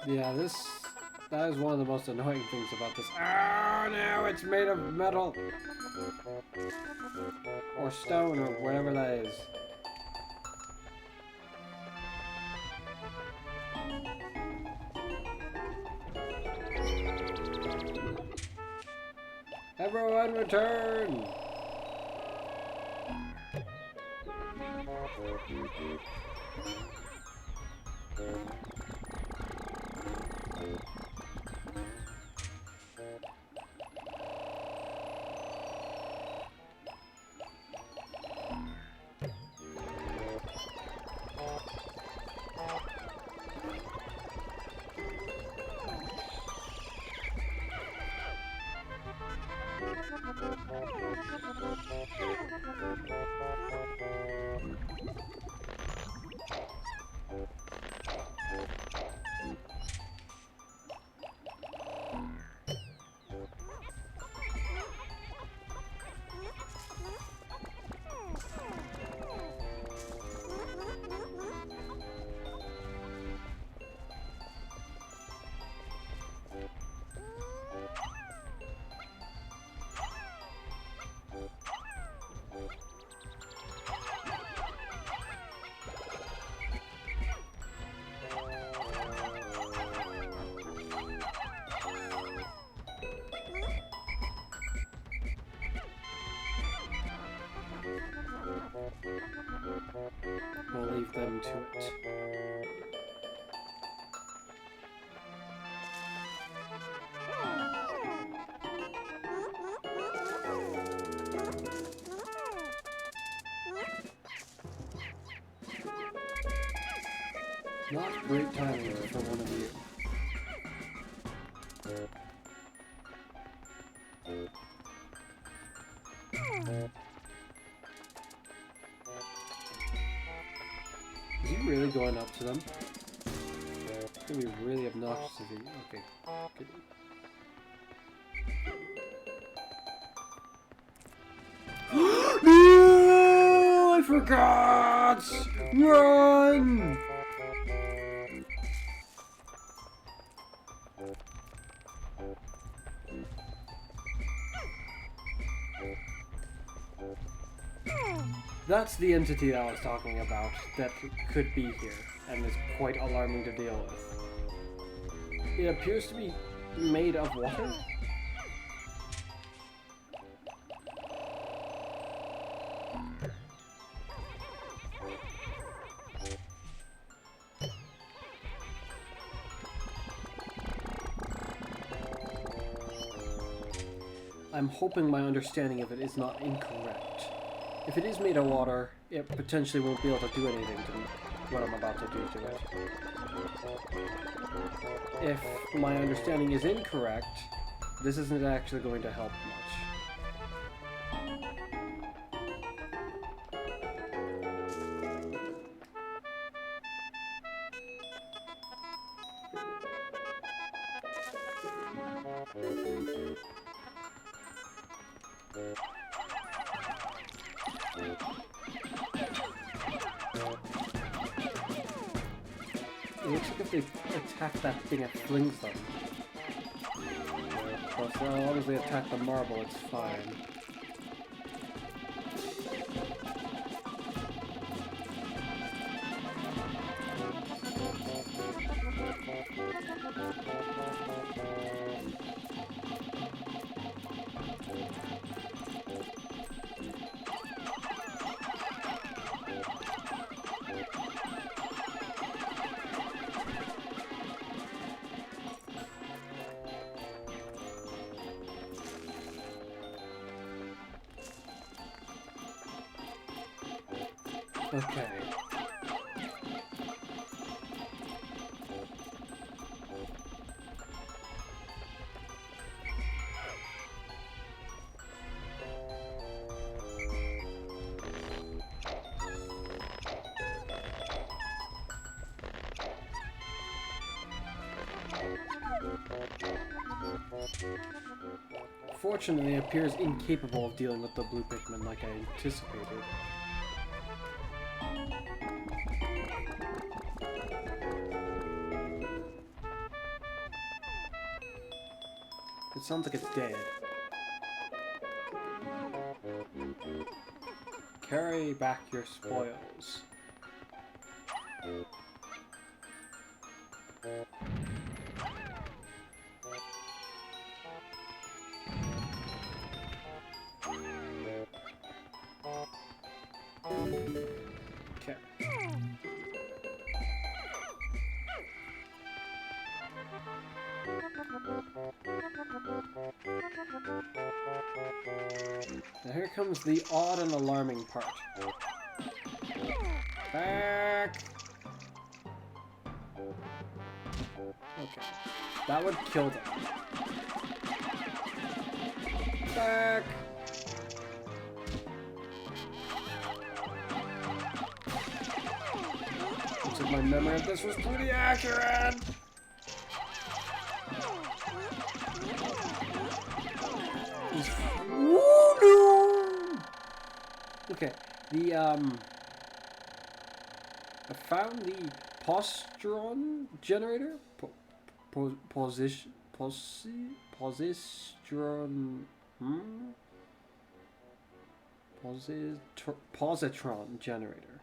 Yeah, that is one of the most annoying things about this. Oh no, it's made of metal! Or stone, or whatever that is. Everyone return! We'll leave them to it. Not great timing for one of you. Is he really going up to them? It's gonna be really obnoxious if he... Okay, good. No! I forgot! Run! That's the entity I was talking about that could be here, and is quite alarming to deal with. It appears to be made of water? I'm hoping my understanding of it is not incorrect. If it is made of water, it potentially won't be able to do anything to what I'm about to do to it. If my understanding is incorrect, this isn't actually going to help much. It looks like if they attack that thing, it flings them. So as long as they attack the marble, it's fine. Okay. Fortunately, it appears incapable of dealing with the blue Pikmin like I anticipated. It sounds like it's dead. Carry back your spoils. Okay. Now here comes the odd and alarming part. Back! Okay. That would kill them. Back! Looks like my memory of this was pretty accurate! Oh no! Okay, I found the positron generator. Positron generator.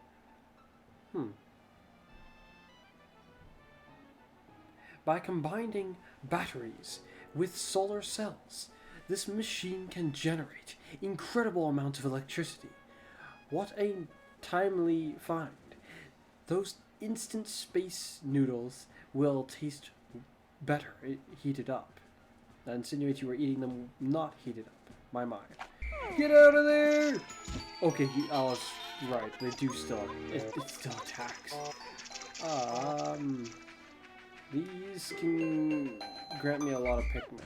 By combining batteries with solar cells, this machine can generate incredible amounts of electricity. What a timely find. Those instant space noodles will taste better heated up. That insinuates you were eating them not heated up. My mind. Get out of there! Okay, I was right. They do still. It still attacks. These can grant me a lot of Pikmin.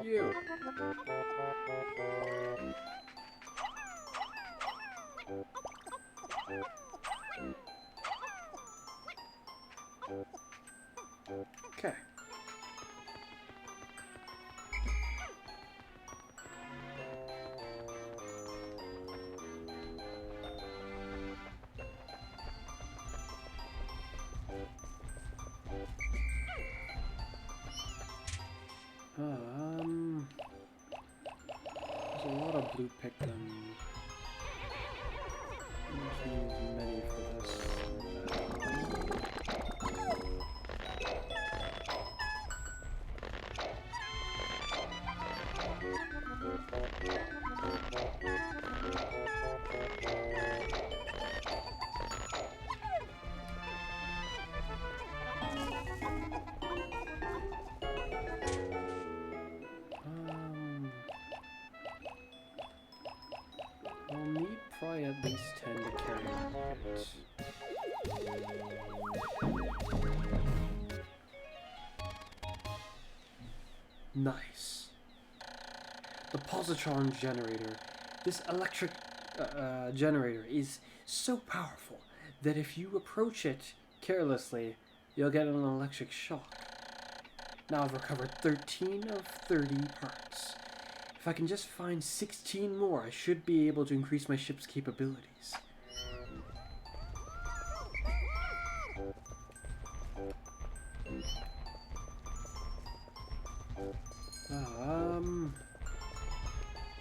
You. Okay. There's a lot of blue Pikmin. There's many for this. I'll need probably at least 10 to carry it. Nice. The positron generator. This electric generator is so powerful that if you approach it carelessly, you'll get an electric shock. Now I've recovered 13 of 30 parts. If I can just find 16 more, I should be able to increase my ship's capabilities.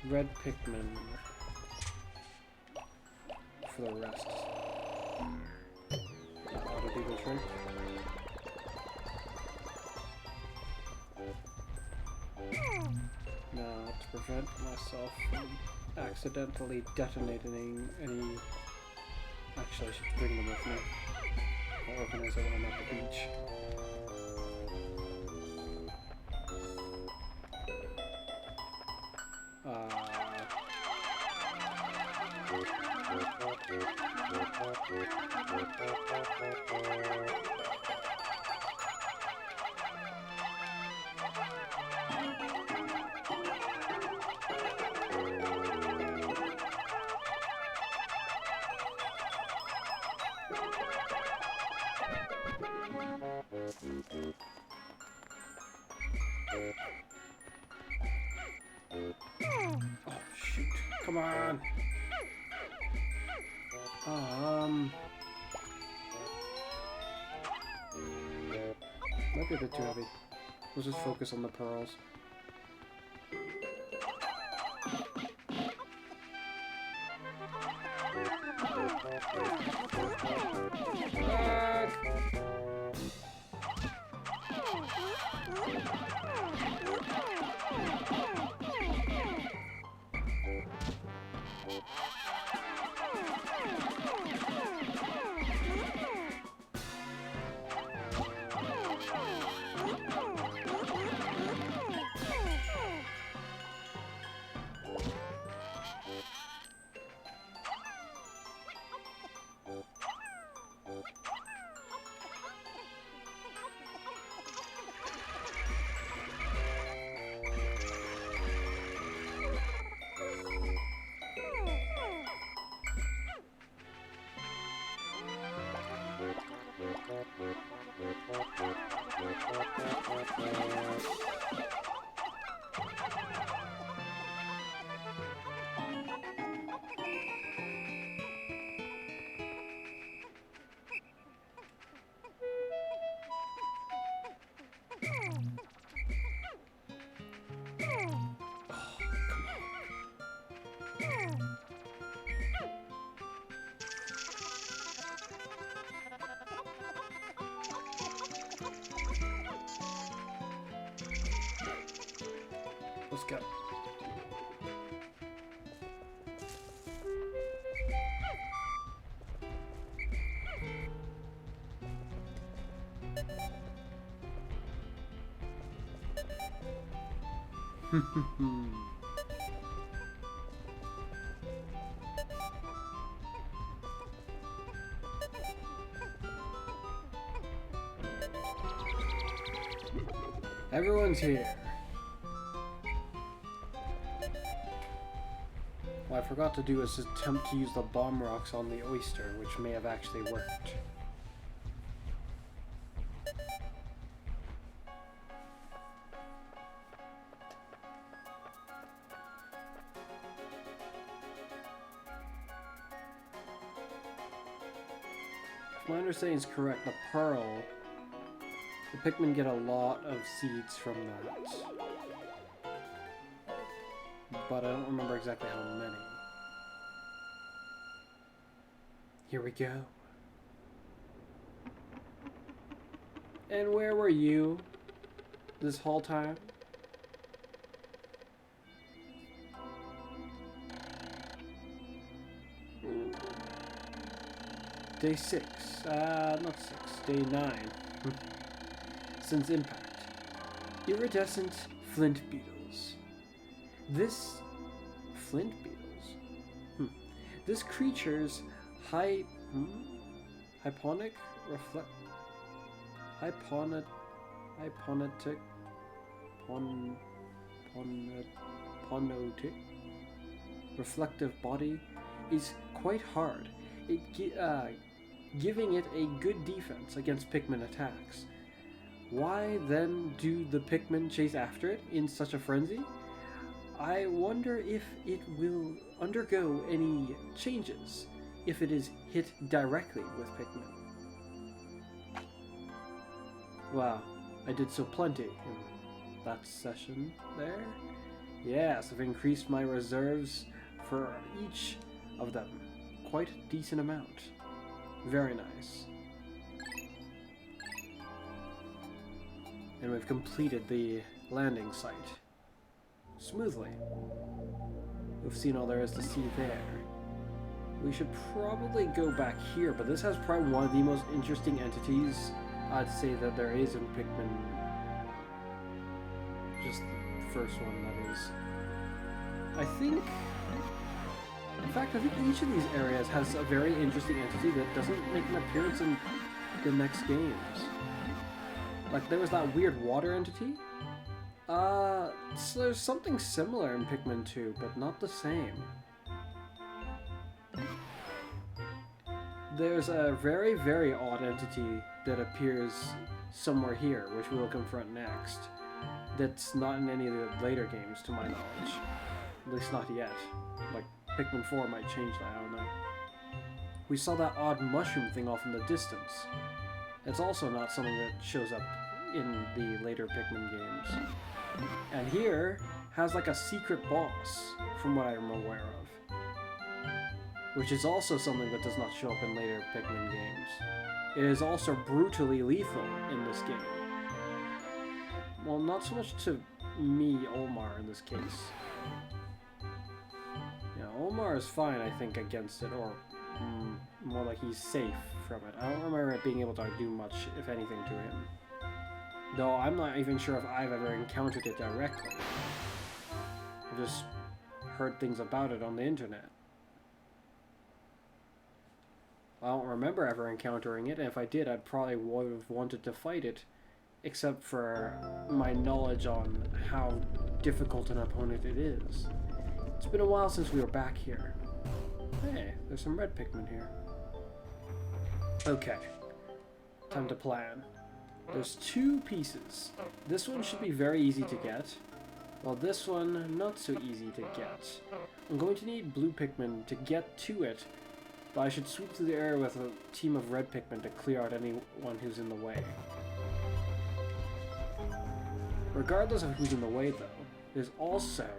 Red Pikmin. For the rest. How to do the trick. Now, to prevent myself from accidentally detonating any... Actually, I should bring them with me. I'll organize it when I'm at the beach. Oh, shoot. Come on. Might be a bit too heavy. Let's just focus on the pearls. Let's go. Everyone's here. What I forgot to do is attempt to use the bomb rocks on the oyster, which may have actually worked. If my understanding is correct, the pearl, the Pikmin get a lot of seeds from that. But I don't remember exactly how many. Here we go. And where were you this whole time? Day 6. Not 6. Day 9. Since impact. Iridescent flint beetles. This... flint beetles? This creature's hyponic reflect... hyponetic... ponotic... reflective body is quite hard. Giving it a good defense against Pikmin attacks. Why then do the Pikmin chase after it in such a frenzy? I wonder if it will undergo any changes if it is hit directly with Pikmin. Wow, I did so plenty in that session there. Yes, I've increased my reserves for each of them. Quite a decent amount. Very nice. And we've completed the landing site smoothly. We've seen all there is to see there. We should probably go back here, but this has probably one of the most interesting entities I'd say that there is in Pikmin. Just the first one, that is. I think... in fact, I think each of these areas has a very interesting entity that doesn't make an appearance in the next games. Like, there was that weird water entity. So there's something similar in Pikmin 2, but not the same. There's a very, very odd entity that appears somewhere here, which we will confront next. That's not in any of the later games, to my knowledge. At least not yet. Like, Pikmin 4 might change that, I don't know. We saw that odd mushroom thing off in the distance. It's also not something that shows up in the later Pikmin games. And here has like a secret boss, from what I'm aware of. Which is also something that does not show up in later Pikmin games. It is also brutally lethal in this game. Well, not so much to me, Omar, in this case. Yeah, Omar is fine, I think, against it, or more like he's safe from it. I don't remember it being able to do much, if anything, to him. Though I'm not even sure if I've ever encountered it directly. I've just heard things about it on the internet. I don't remember ever encountering it, and if I did, I'd probably would have wanted to fight it, except for my knowledge on how difficult an opponent it is. It's been a while since we were back here. Hey, there's some red Pikmin here. Okay, time to plan. There's 2 pieces. This one should be very easy to get, while this one not so easy to get. I'm going to need blue Pikmin to get to it, but I should sweep through the area with a team of red Pikmin to clear out anyone who's in the way. Regardless of who's in the way, though, there's also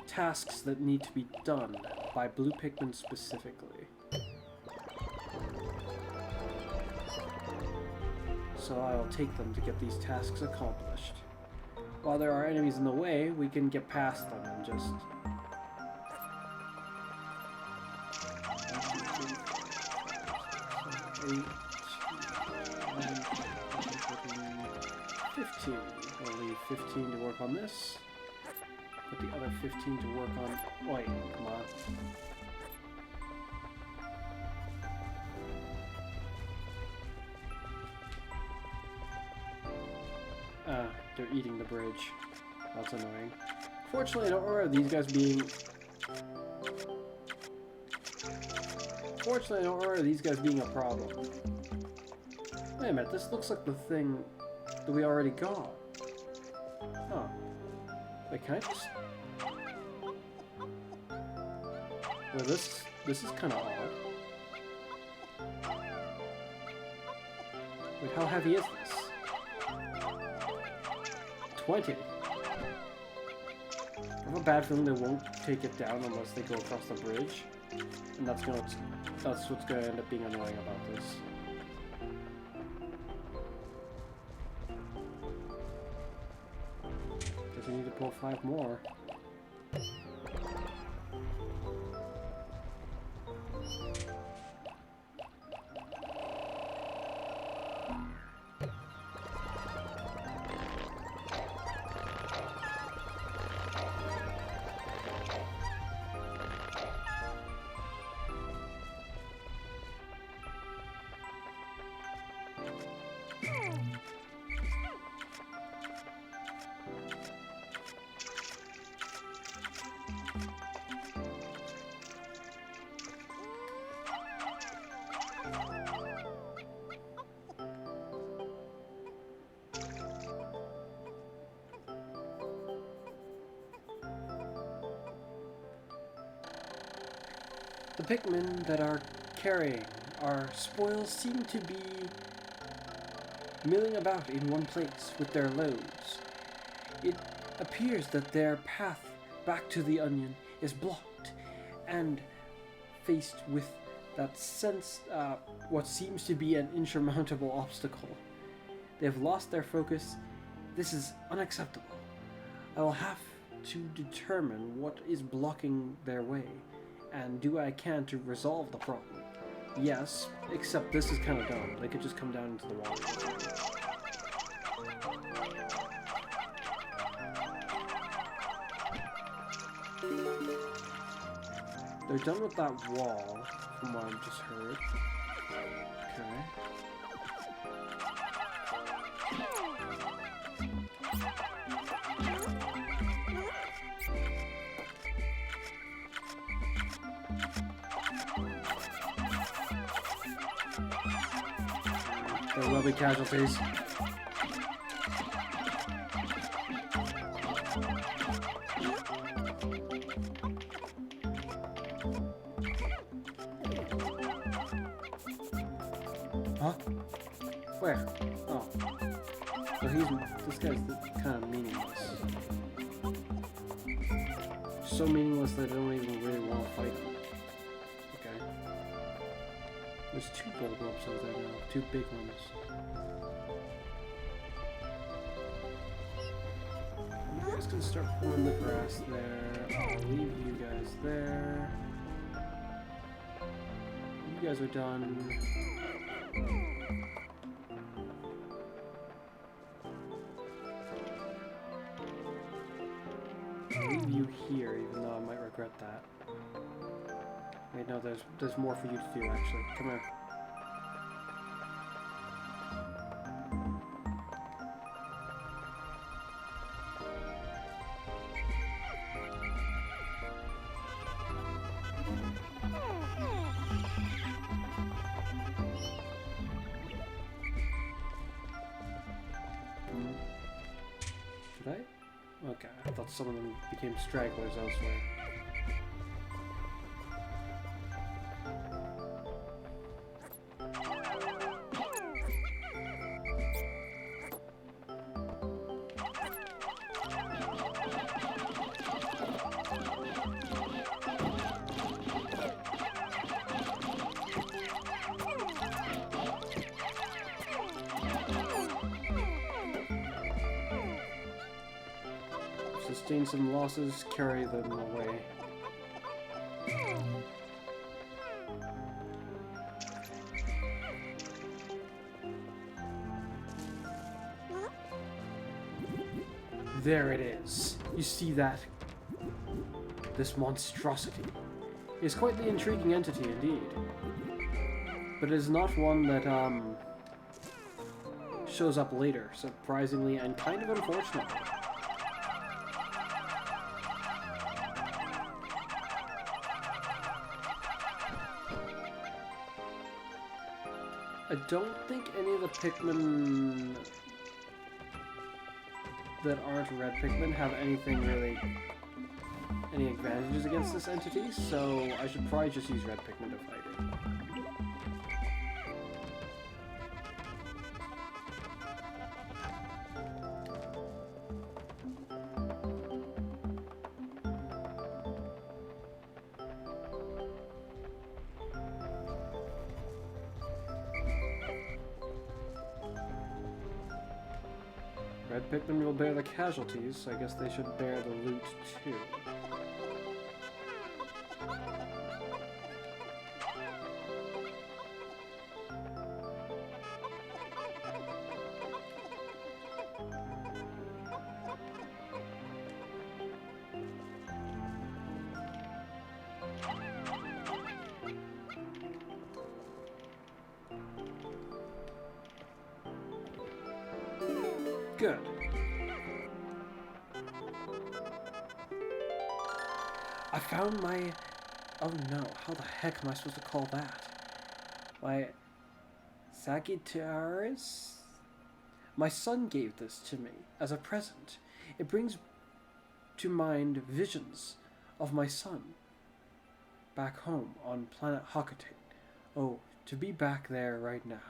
tasks that need to be done by blue Pikmin specifically. so I'll take them to get these tasks accomplished. While there are enemies in the way, we can get past them and just... 15. We'll leave 15 to work on this. Put the other 15 to work on... Wait, come on. They're eating the bridge. That's annoying. Fortunately, I don't remember these guys being... Fortunately, I don't remember these guys being a problem. Wait a minute, this looks like the thing that we already got. Huh. Wait, can I just... Well, this is kind of odd. Wait, how heavy is this? 20. I have a bad feeling they won't take it down unless they go across the bridge. And that's what's gonna end up being annoying about this. Guess I need to pull 5 more. The Pikmin that are carrying our spoils seem to be milling about in one place with their loads. It appears that their path back to the onion is blocked and faced with that sense, what seems to be an insurmountable obstacle. They have lost their focus. This is unacceptable. I will have to determine what is blocking their way and do what I can to resolve the problem. Yes, except this is kind of dumb. They could just come down into the water. They're done with that wall, from what I've just heard. Okay. There will be casualties. Huh? Where? Oh. So this guy's kind of meaningless. So meaningless that I don't even really want to fight him. Okay. There's 2 gold ropes over there now. 2 big ones. You guys can start pulling the grass there. I'll leave you guys there. You guys are done. I'll leave you here, even though I might regret that. Wait, no, there's more for you to do, actually. Come here. Did I? Okay, I thought some of them became stragglers elsewhere. Sustain some losses, carry them away. There it is. You see that? This monstrosity. It is quite the intriguing entity indeed. But it is not one that, shows up later, surprisingly and kind of unfortunately. I don't think any of the Pikmin that aren't red Pikmin have anything really, any advantages against this entity, so I should probably just use red Pikmin to fight it. Red Pikmin will bear the casualties, so I guess they should bear the loot too. Good. I found my... Oh no, how the heck am I supposed to call that? My... Sagittarius? My son gave this to me as a present. It brings to mind visions of my son back home on planet Hockatate. Oh, to be back there right now.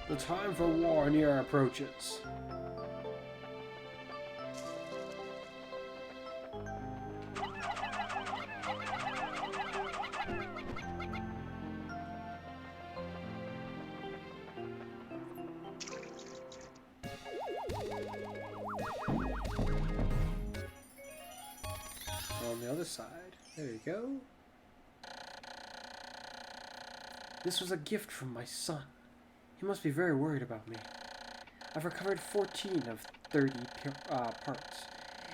The time for war near approaches. On the other side, there you go. This was a gift from my son. He must be very worried about me. I've recovered 14 of 30 parts.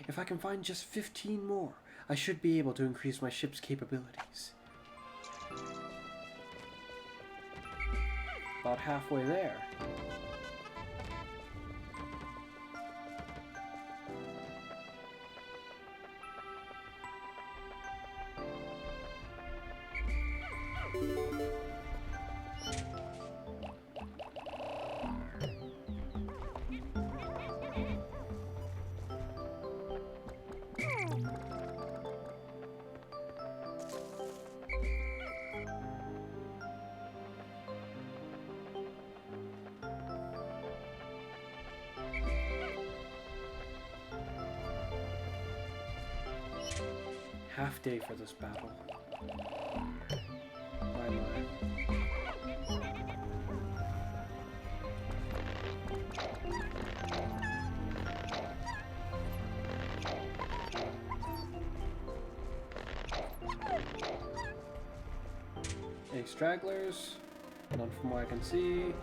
If I can find just 15 more, I should be able to increase my ship's capabilities. About halfway there. Half day for this battle. My. Any stragglers? None from what I can see.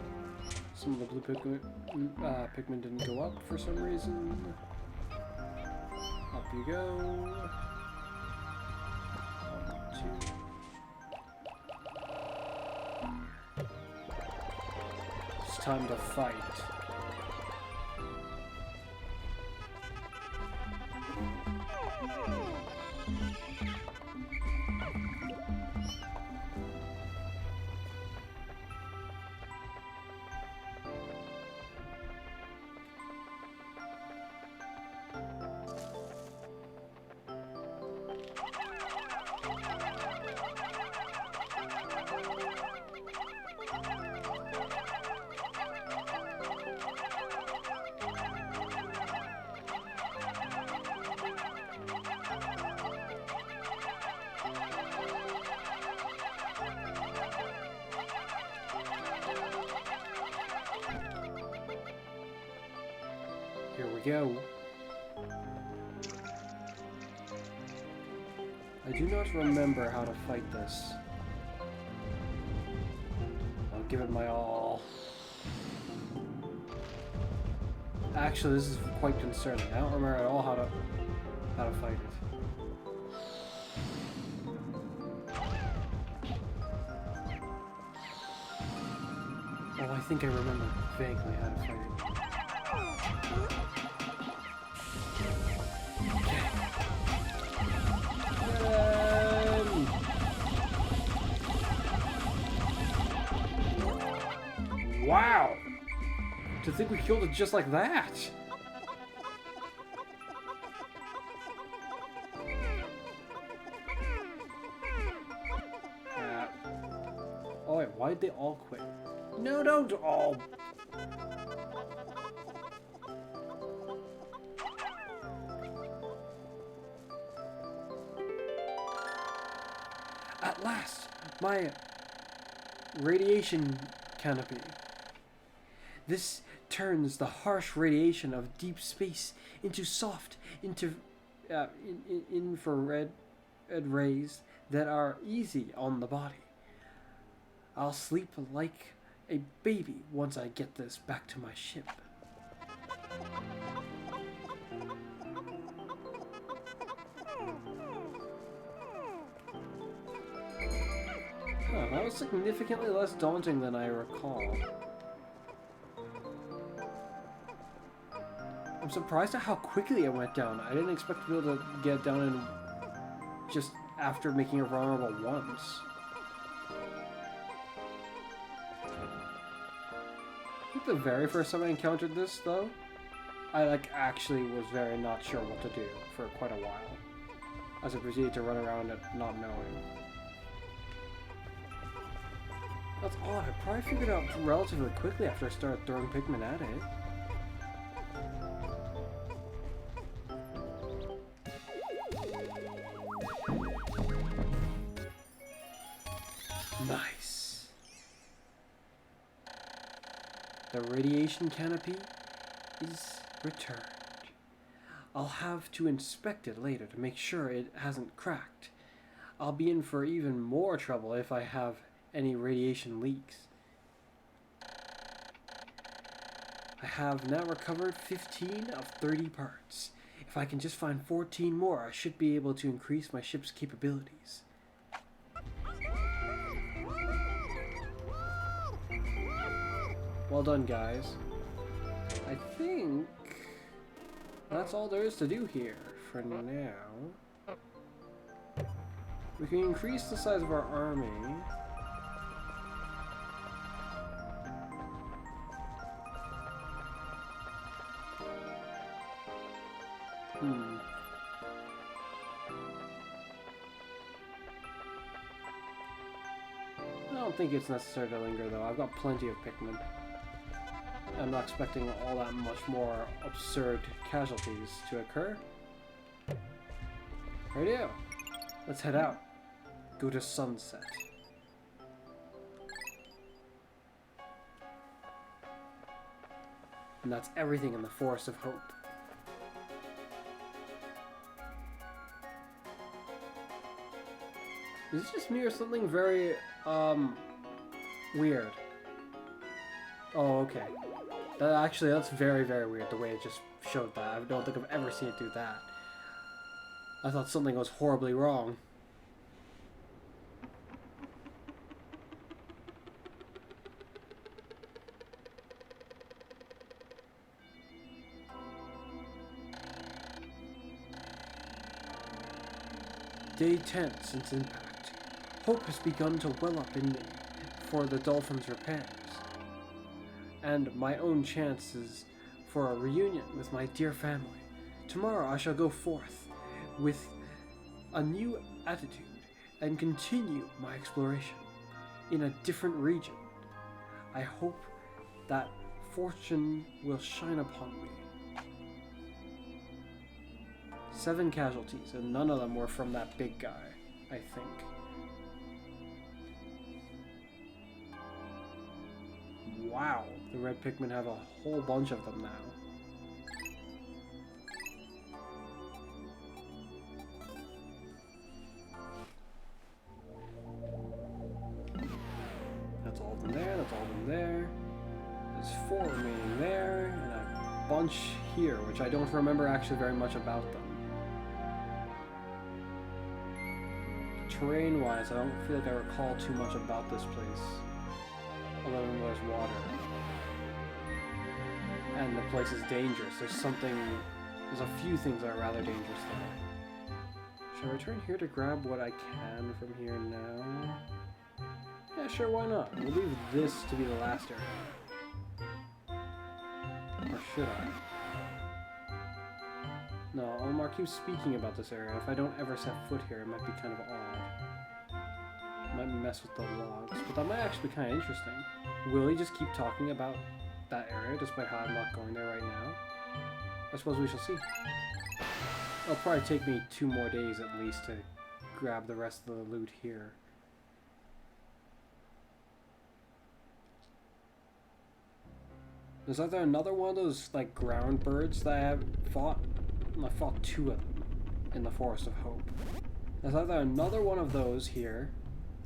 Some of the blue Pikmin didn't go up for some reason. Up you go. It's time to fight. go. I do not remember how to fight this. I'll give it my all. Actually, this is quite concerning. I don't remember at all how to fight it. Oh, I think I remember vaguely how to fight it. Wow! To think we killed it just like that! Oh wait, why'd they all quit? No, don't all! At last! My radiation canopy. This turns the harsh radiation of deep space into soft, infrared rays that are easy on the body. I'll sleep like a baby once I get this back to my ship. Huh, that was significantly less daunting than I recall. I'm surprised at how quickly it went down. I didn't expect to be able to get down in just after making it vulnerable once. I think the very first time I encountered this, though, I actually was very not sure what to do for quite a while, as I proceeded to run around it not knowing. That's odd. I probably figured it out relatively quickly after I started throwing Pikmin at it. Nice. The radiation canopy is returned. I'll have to inspect it later to make sure it hasn't cracked. I'll be in for even more trouble if I have any radiation leaks. I have now recovered 15 of 30 parts. If I can just find 14 more, I should be able to increase my ship's capabilities. Well done, guys. I think that's all there is to do here for now. We can increase the size of our army. I don't think it's necessary to linger, though. I've got plenty of Pikmin. I'm not expecting all that much more absurd casualties to occur. Radio, let's head out. Go to sunset. And that's everything in the Forest of Hope. Is it just me or something very, weird? Oh, okay. That's very, very weird, the way it just showed that. I don't think I've ever seen it do that. I thought something was horribly wrong. Day 10 since impact. Hope has begun to well up in me for the dolphin's repairs, and my own chances for a reunion with my dear family. Tomorrow I shall go forth with a new attitude and continue my exploration in a different region. I hope that fortune will shine upon me. 7 casualties, and none of them were from that big guy, I think. Wow, the red Pikmin have a whole bunch of them now. there, that's all of them there. There's 4 remaining there, and a bunch here, which I don't remember actually very much about them. Terrain-wise, I don't feel like I recall too much about this place, other than there's water. And the place is dangerous. There's a few things that are rather dangerous there. Shall I return here to grab what I can from here now? Yeah, sure, why not? We'll leave this to be the last area. Or should I? No, Omar keeps speaking about this area. If I don't ever set foot here, it might be kind of odd. It might mess with the logs, but that might actually be kind of interesting. Will he just keep talking about that area, despite how I'm not going there right now? I suppose we shall see. It'll probably take me 2 more days at least to grab the rest of the loot here. Is there another one of those, like, ground birds that I have fought? I fought 2 of them in the Forest of Hope. There's either another one of those here,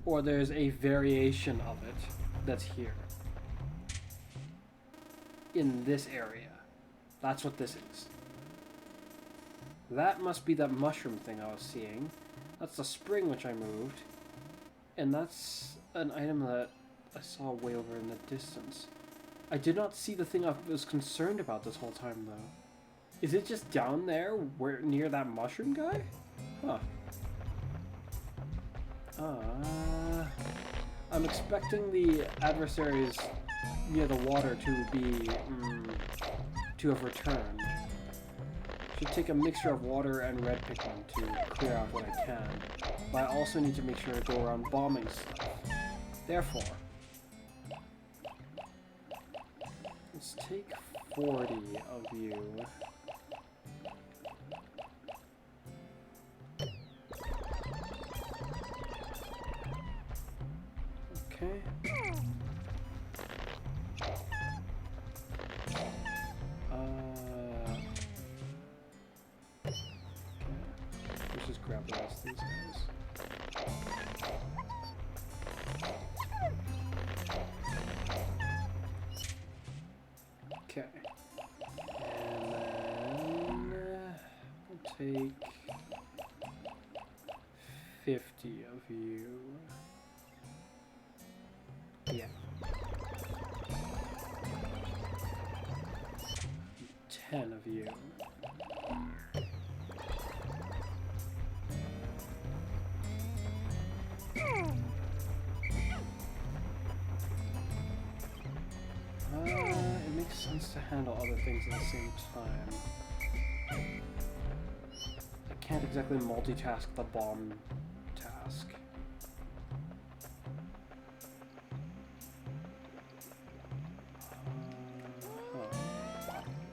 or there's a variation of it that's here. In this area. That's what this is. That must be that mushroom thing I was seeing. That's the spring which I moved. And that's an item that I saw way over in the distance. I did not see the thing I was concerned about this whole time, though. Is it just down there, where near that mushroom guy? Huh. I'm expecting the adversaries near the water to be, to have returned. Should take a mixture of water and red Pikmin to clear out what I can. But I also need to make sure to go around bombing stuff. Therefore, let's take 40 of you. Okay. Let's just grab the rest of these guys. Okay. And then we'll take 50 of you. Yeah. 10 of you. It makes sense to handle other things at the same time. I can't exactly multitask the bomb task.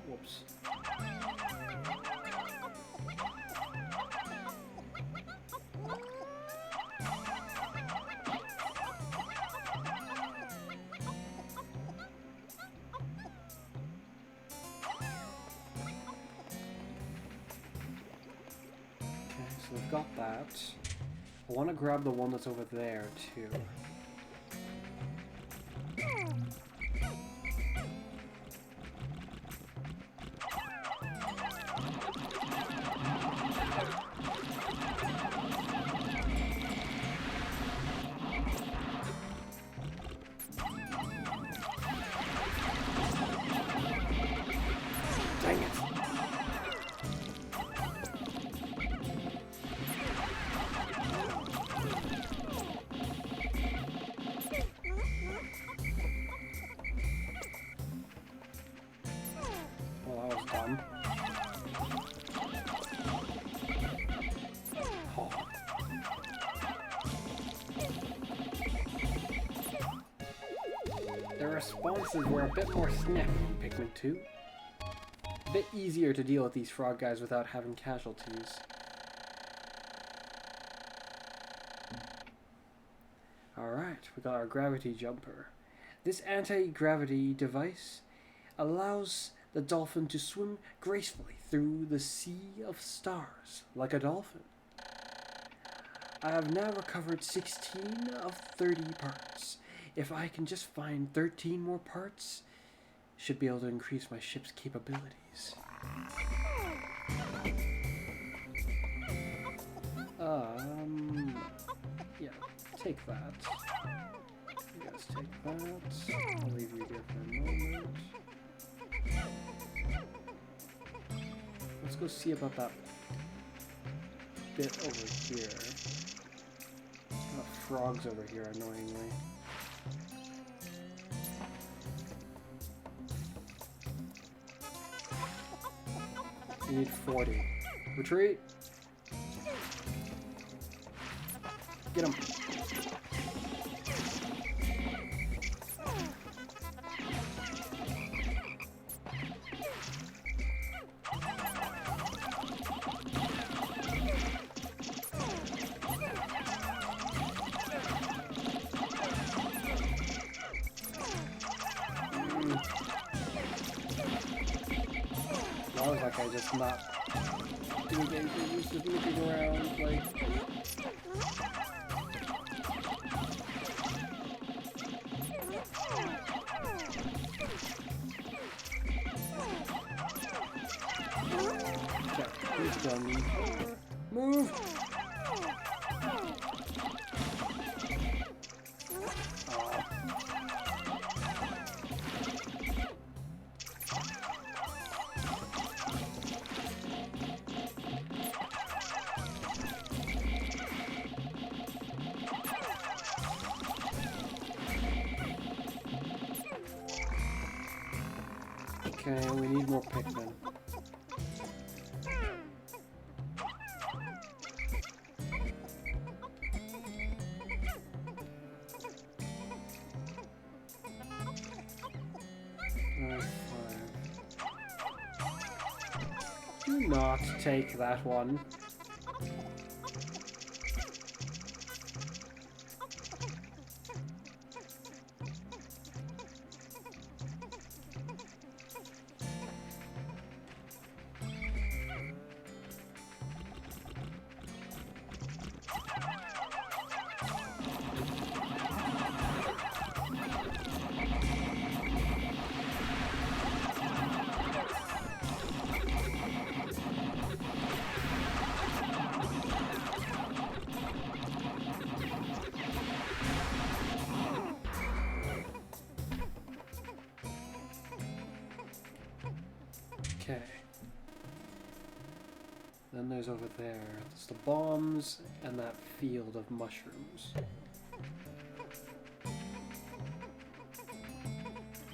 Whoops. So we've got that. I want to grab the one that's over there, too. Dang it! Well, that was dumb. Oh. Their responses were a bit more snappy in Pikmin 2. A bit easier to deal with these frog guys without having casualties. Alright, we got our gravity jumper. This anti-gravity device allows the dolphin to swim gracefully through the sea of stars, like a dolphin. I have now recovered 16 of 30 parts. If I can just find 13 more parts, should be able to increase my ship's capabilities. Yeah, take that. You guys take that. I'll leave you here for a moment. Let's go see about that bit over here. Frogs over here, annoyingly. You need 40. Retreat! Get him! Why was that guy just not doing anything? He's just looking around like... Okay, he's done. Move! Okay, we need more Pikmin. Do not take that one. Okay. Then there's over there. There's the bombs and that field of mushrooms.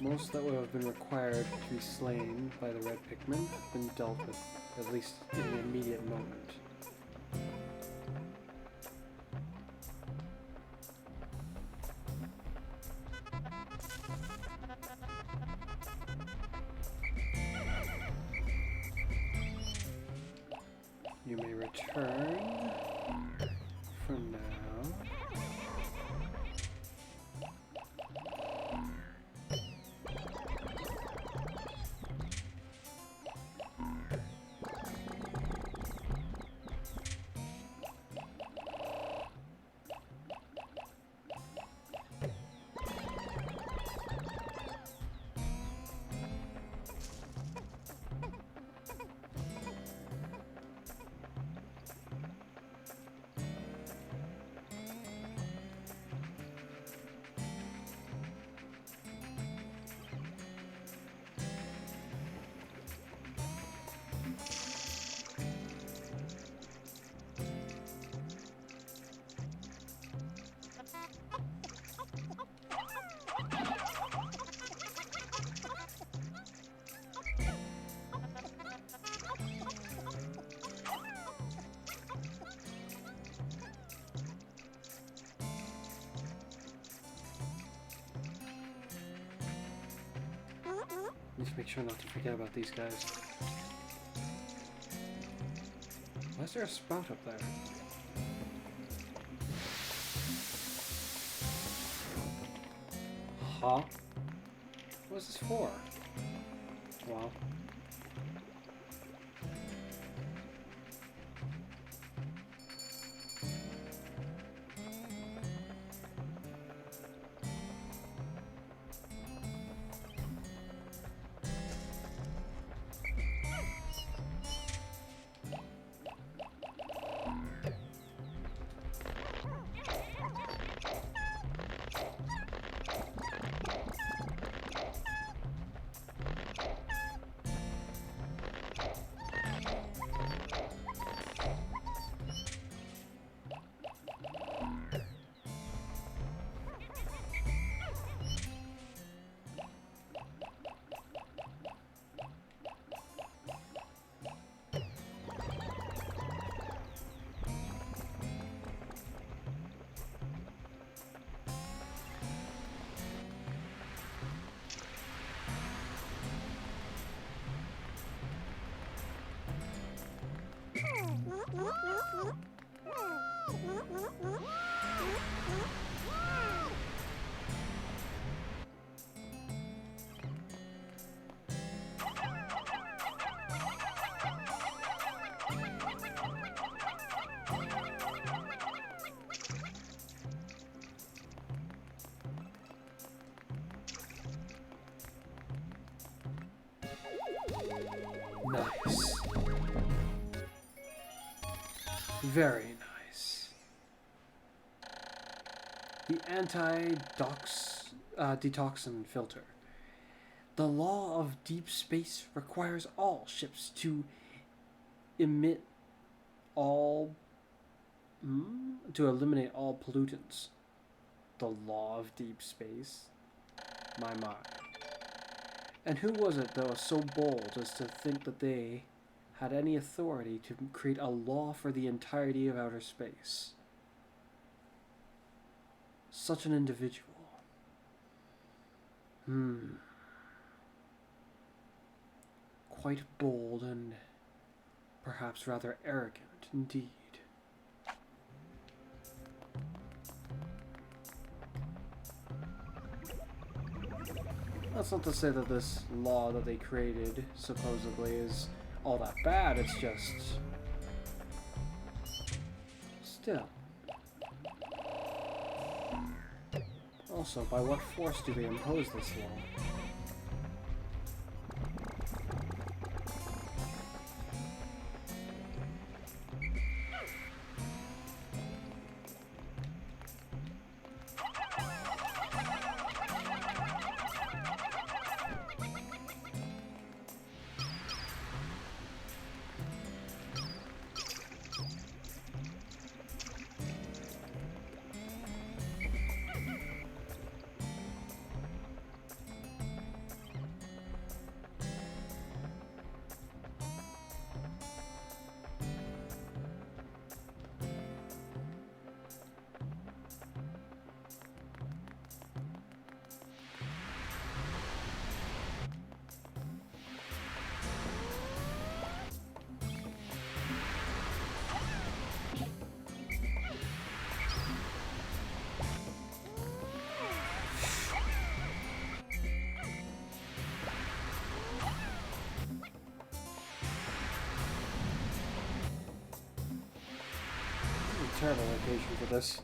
Most that would have been required to be slain by the red Pikmin have been dealt with, at least in the immediate moment. You may return for now. Need to make sure not to forget about these guys. Why is there a spout up there? Huh? What is this for? Well. Nice. Very nice. The anti-detoxin filter. The law of deep space requires all ships to emit all... to eliminate all pollutants. The law of deep space? My. And who was it that was so bold as to think that they had any authority to create a law for the entirety of outer space? Such an individual. Quite bold and perhaps rather arrogant indeed. That's not to say that this law that they created, supposedly, is all that bad, it's just... Still. Also, by what force do they impose this law? Terrible location for this.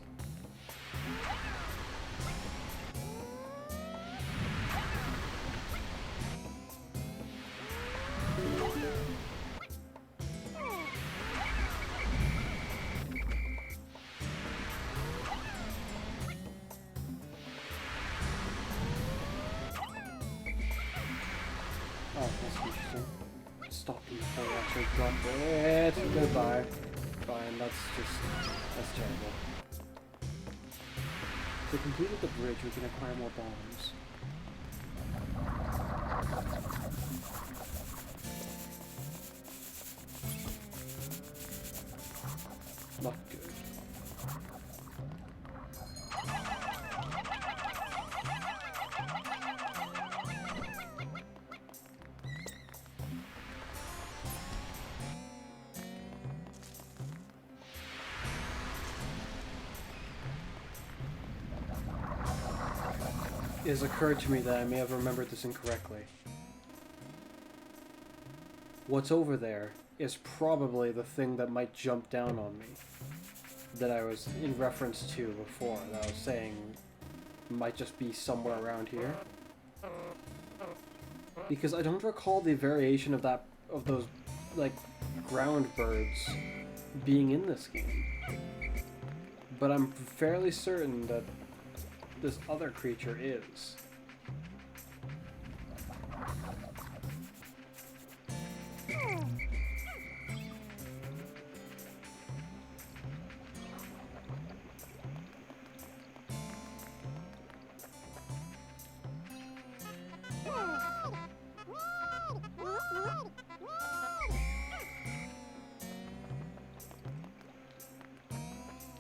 Oh, that's interesting. Stop before you actually drop it. Goodbye. Fine, that's terrible. If we completed the bridge, we can acquire more bombs. Not good. It has occurred to me that I may have remembered this incorrectly. What's over there is probably the thing that might jump down on me. That I was in reference to before, that I was saying might just be somewhere around here. Because I don't recall the variation of those, like, ground birds being in this game. But I'm fairly certain that this other creature is.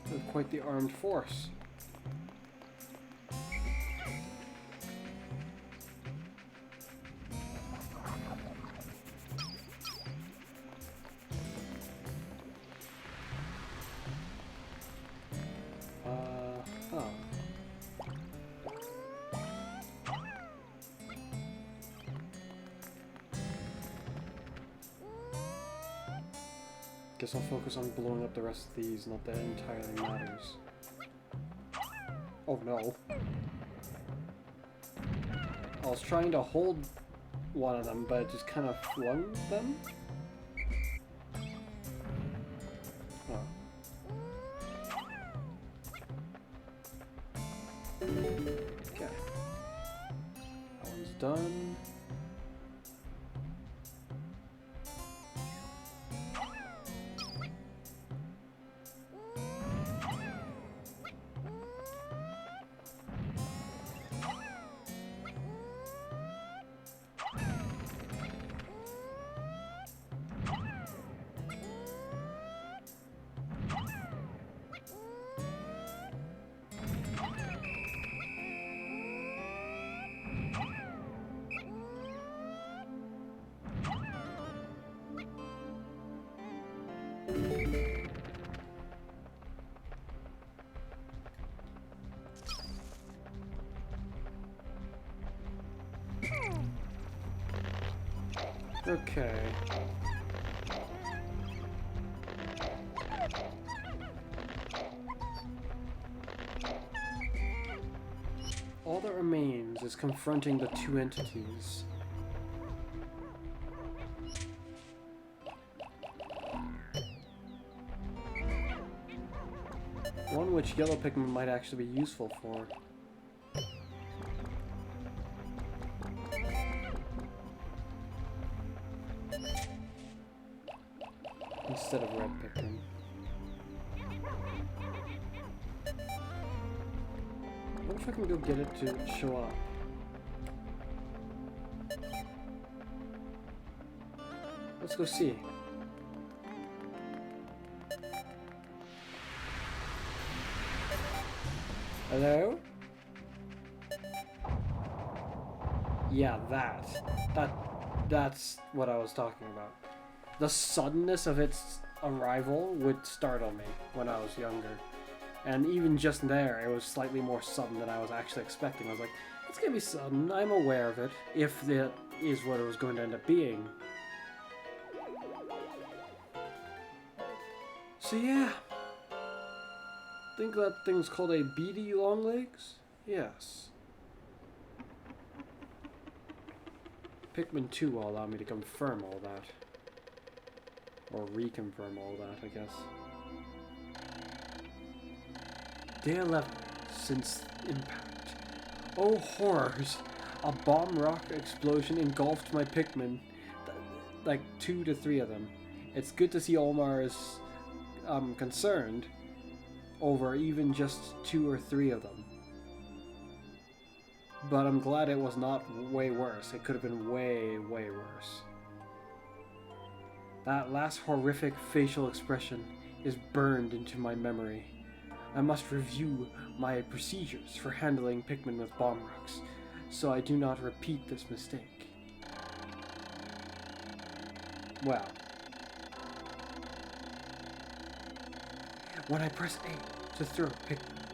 They're quite the armed force. Guess I'll focus on blowing up the rest of these, not that it entirely matters. Oh no. I was trying to hold one of them, but it just kind of flung them? done. Okay. All that remains is confronting the two entities. One which yellow Pikmin might actually be useful for. Instead of red Pikmin. What if I can go get it to show up? Let's go see. Hello? Yeah, that's what I was talking about. The suddenness of its arrival would startle me when I was younger. And even just there, it was slightly more sudden than I was actually expecting. I was like, it's gonna be sudden, I'm aware of it, if that is what it was going to end up being. So yeah. Think that thing's called a beady longlegs? Yes. Pikmin 2 will allow me to confirm all that. Or reconfirm all that, I guess. Day 11 since impact. Oh horrors! A bomb rock explosion engulfed my Pikmin. Like 2 to 3 of them. It's good to see Omar is concerned over even just 2 or 3 of them. But I'm glad it was not way worse. It could have been way, way worse. That last horrific facial expression is burned into my memory. I must review my procedures for handling Pikmin with bomb rocks, so I do not repeat this mistake. Well, when I press A to throw Pikmin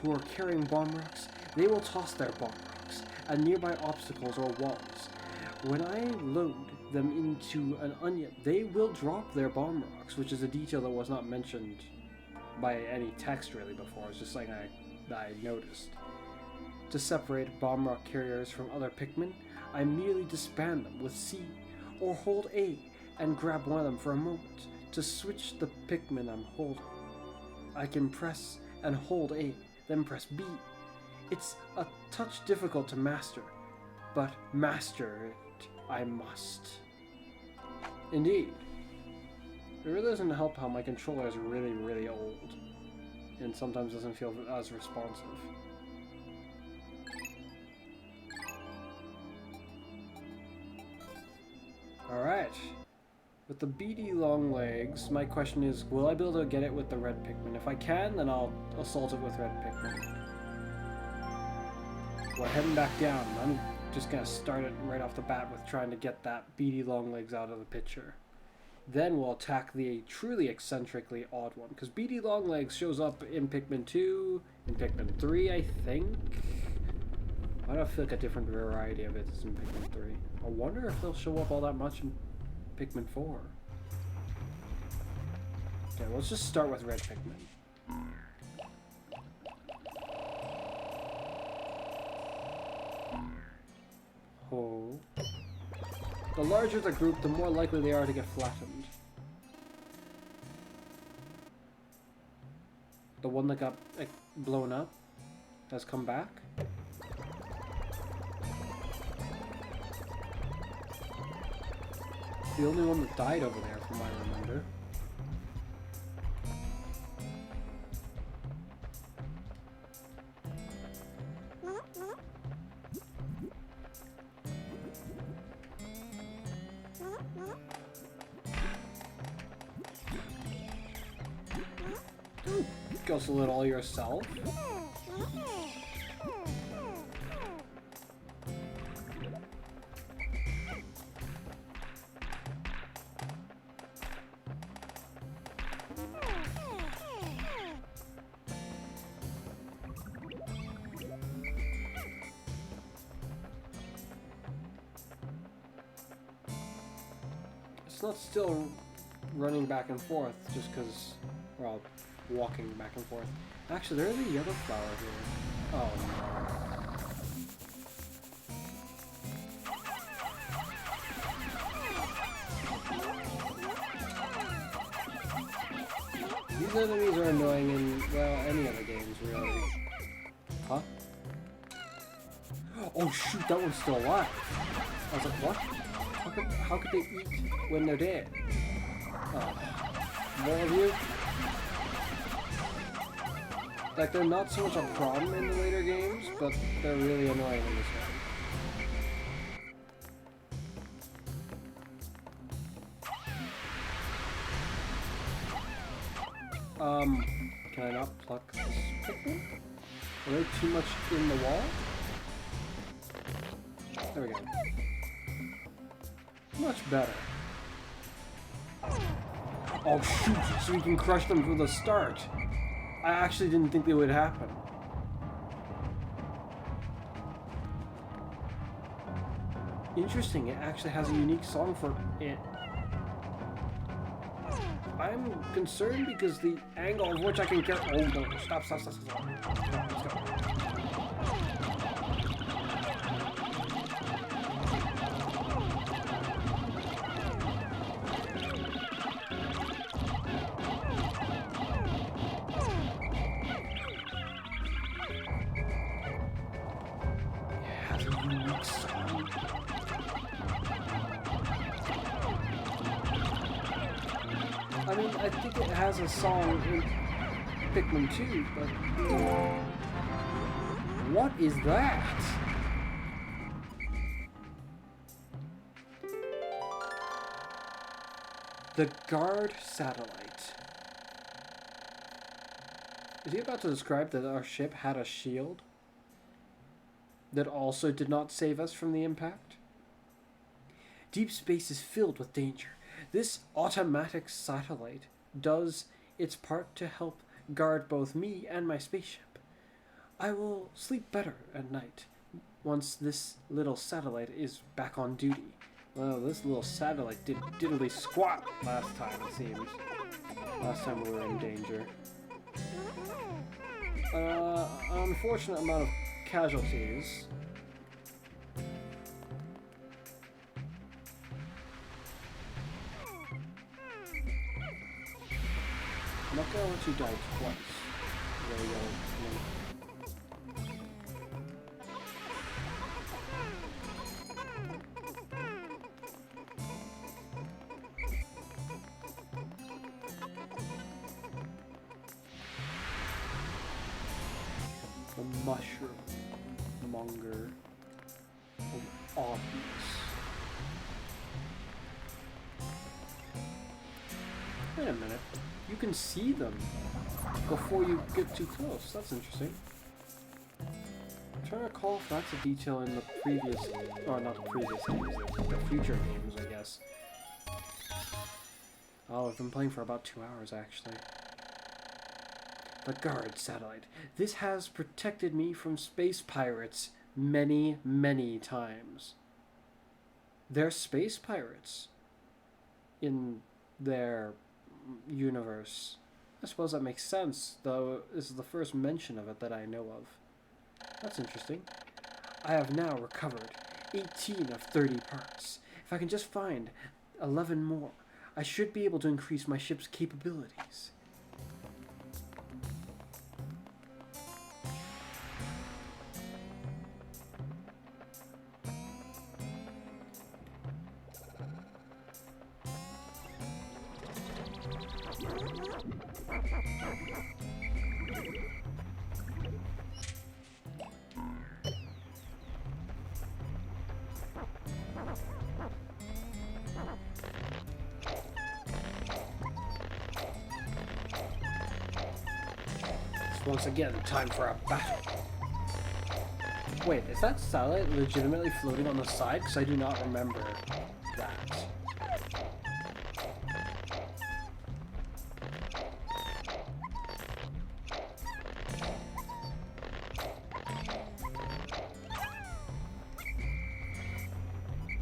who are carrying bomb rocks, they will toss their bomb rocks at nearby obstacles or walls. When I load them into an onion, they will drop their bomb rocks, which is a detail that was not mentioned by any text really before. It's just something I noticed. To separate bomb rock carriers from other Pikmin, I merely disband them with C, or hold A and grab one of them for a moment to switch the Pikmin I'm holding. I can press and hold A, then press B. It's a touch difficult to master, but master it I must. Indeed. It really doesn't help how my controller is really, really old, and sometimes doesn't feel as responsive. Alright. With the beady long legs, my question is, will I be able to get it with the red Pikmin? If I can, then I'll assault it with red Pikmin. Well, heading back down, I'm just gonna start it right off the bat with trying to get that beady long legs out of the picture. Then we'll attack the truly eccentrically odd one, because beady long legs shows up in Pikmin 2, in Pikmin 3, I think. Why do I feel like a different variety of it is in Pikmin 3? I wonder if they'll show up all that much in Pikmin 4. Okay, let's just start with red Pikmin. Oh. The larger the group, the more likely they are to get flattened. The one that got blown up has come back. the only one that died over there, from what I remember. Guzzle it all yourself. It's not still running back and forth just because, well, walking back and forth. Actually, there's a yellow flower here. Oh no. These enemies are annoying in, well, any other games, really. Huh? Oh shoot, that one's still alive. I was like, what? How could they eat when they're dead? More of you? Like, they're not so much a problem in the later games, but they're really annoying in this one. Can I not pluck this Pikmin? Are they too much in the wall? There we go. Much better. Oh shoot, so we can crush them from the start. I actually didn't think they would happen. Interesting, it actually has a unique song for it. I'm concerned because the angle of which I can get. Oh no, stop. Let's go. I mean, I think it has a song in Pikmin 2, but... What is that? The guard satellite. Is he about to describe that our ship had a shield that also did not save us from the impact? Deep space is filled with danger. This automatic satellite does its part to help guard both me and my spaceship. I will sleep better at night once this little satellite is back on duty. Well, this little satellite did diddly squat last time, it seems. Last time we were in danger. An unfortunate amount of casualties. I'm not gonna let you die twice. There we go. The mushroom monger of obvious. Wait a minute. You can see them before you get too close. That's interesting. I'm trying to recall if that's a detail in the previous, or not the previous games, the future games, I guess. Oh, I've been playing for about 2 hours, actually. The guard satellite. This has protected me from space pirates many, many times. They're space pirates in their universe. I suppose that makes sense, though this is the first mention of it that I know of. That's interesting. I have now recovered 18 of 30 parts. If I can just find 11 more, I should be able to increase my ship's capabilities. Once again, time for a battle. Wait, is that satellite legitimately floating on the side? Because I do not remember that.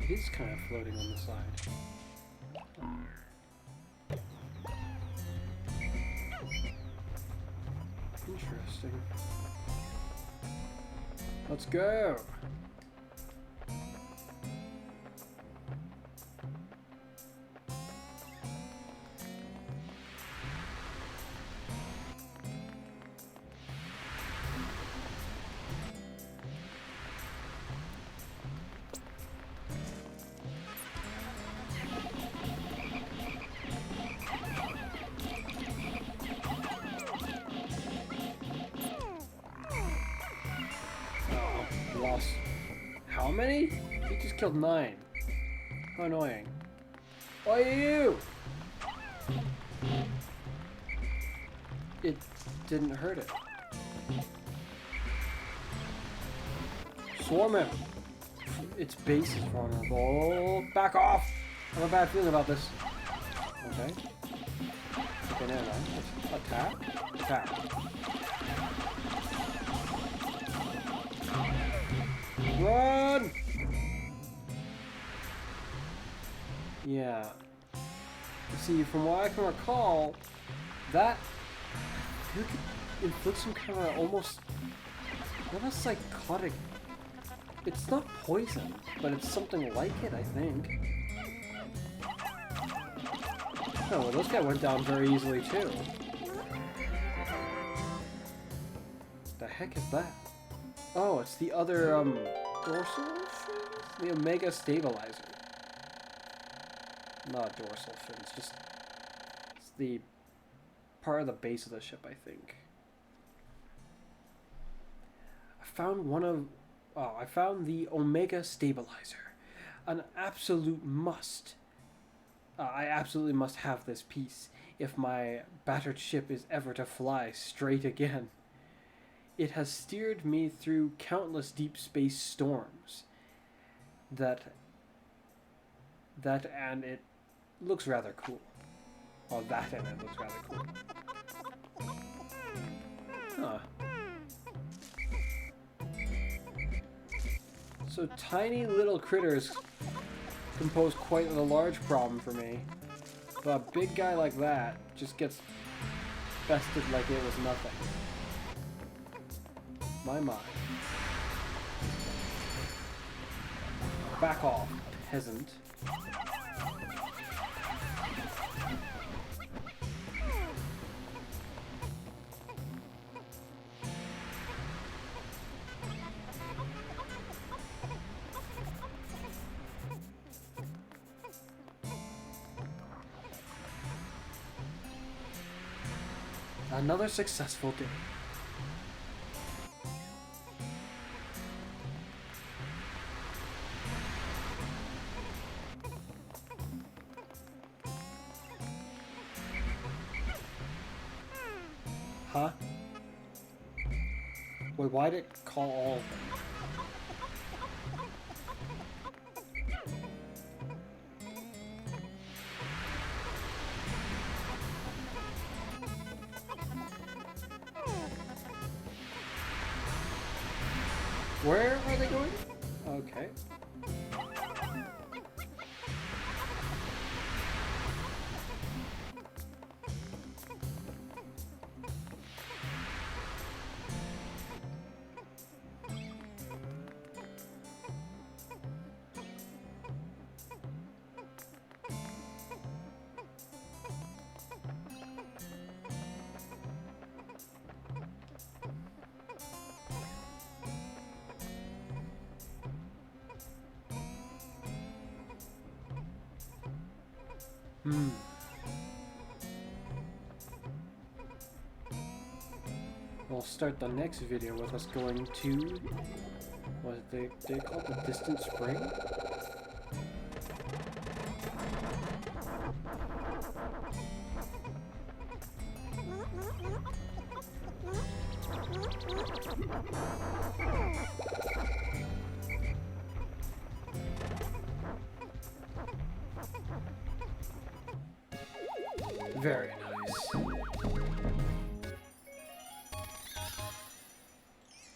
It is kind of floating on the side. Interesting. Let's go. Lost how many? He just killed 9. How annoying. Why are you? It didn't hurt it. Swarm him. Its base is vulnerable. Back off! I have a bad feeling about this. Okay. Okay, never mind. Let's attack. Attack. Run! Yeah. See, from what I can recall, that I feel like it inflicts some kind of almost not a psychotic. It's not poison, but it's something like it, I think. Oh, well, those guys went down very easily too. The heck is that? Oh, it's the other dorsal fin? The Omega stabilizer. Not a dorsal fin, it's the part of the base of the ship, I think. I found the Omega stabilizer. An absolute must. I absolutely must have this piece if my battered ship is ever to fly straight again. It has steered me through countless deep space storms. And it looks rather cool. Well, that and it looks rather cool. Huh. So tiny little critters can pose quite a large problem for me. But a big guy like that just gets bested like it was nothing. My mind. Back off, peasant. Another successful day. Huh? Wait, why'd it call all of them? Where are they going? Okay. I'll start the next video with us going to, what did they call it, the distant spring? Very nice.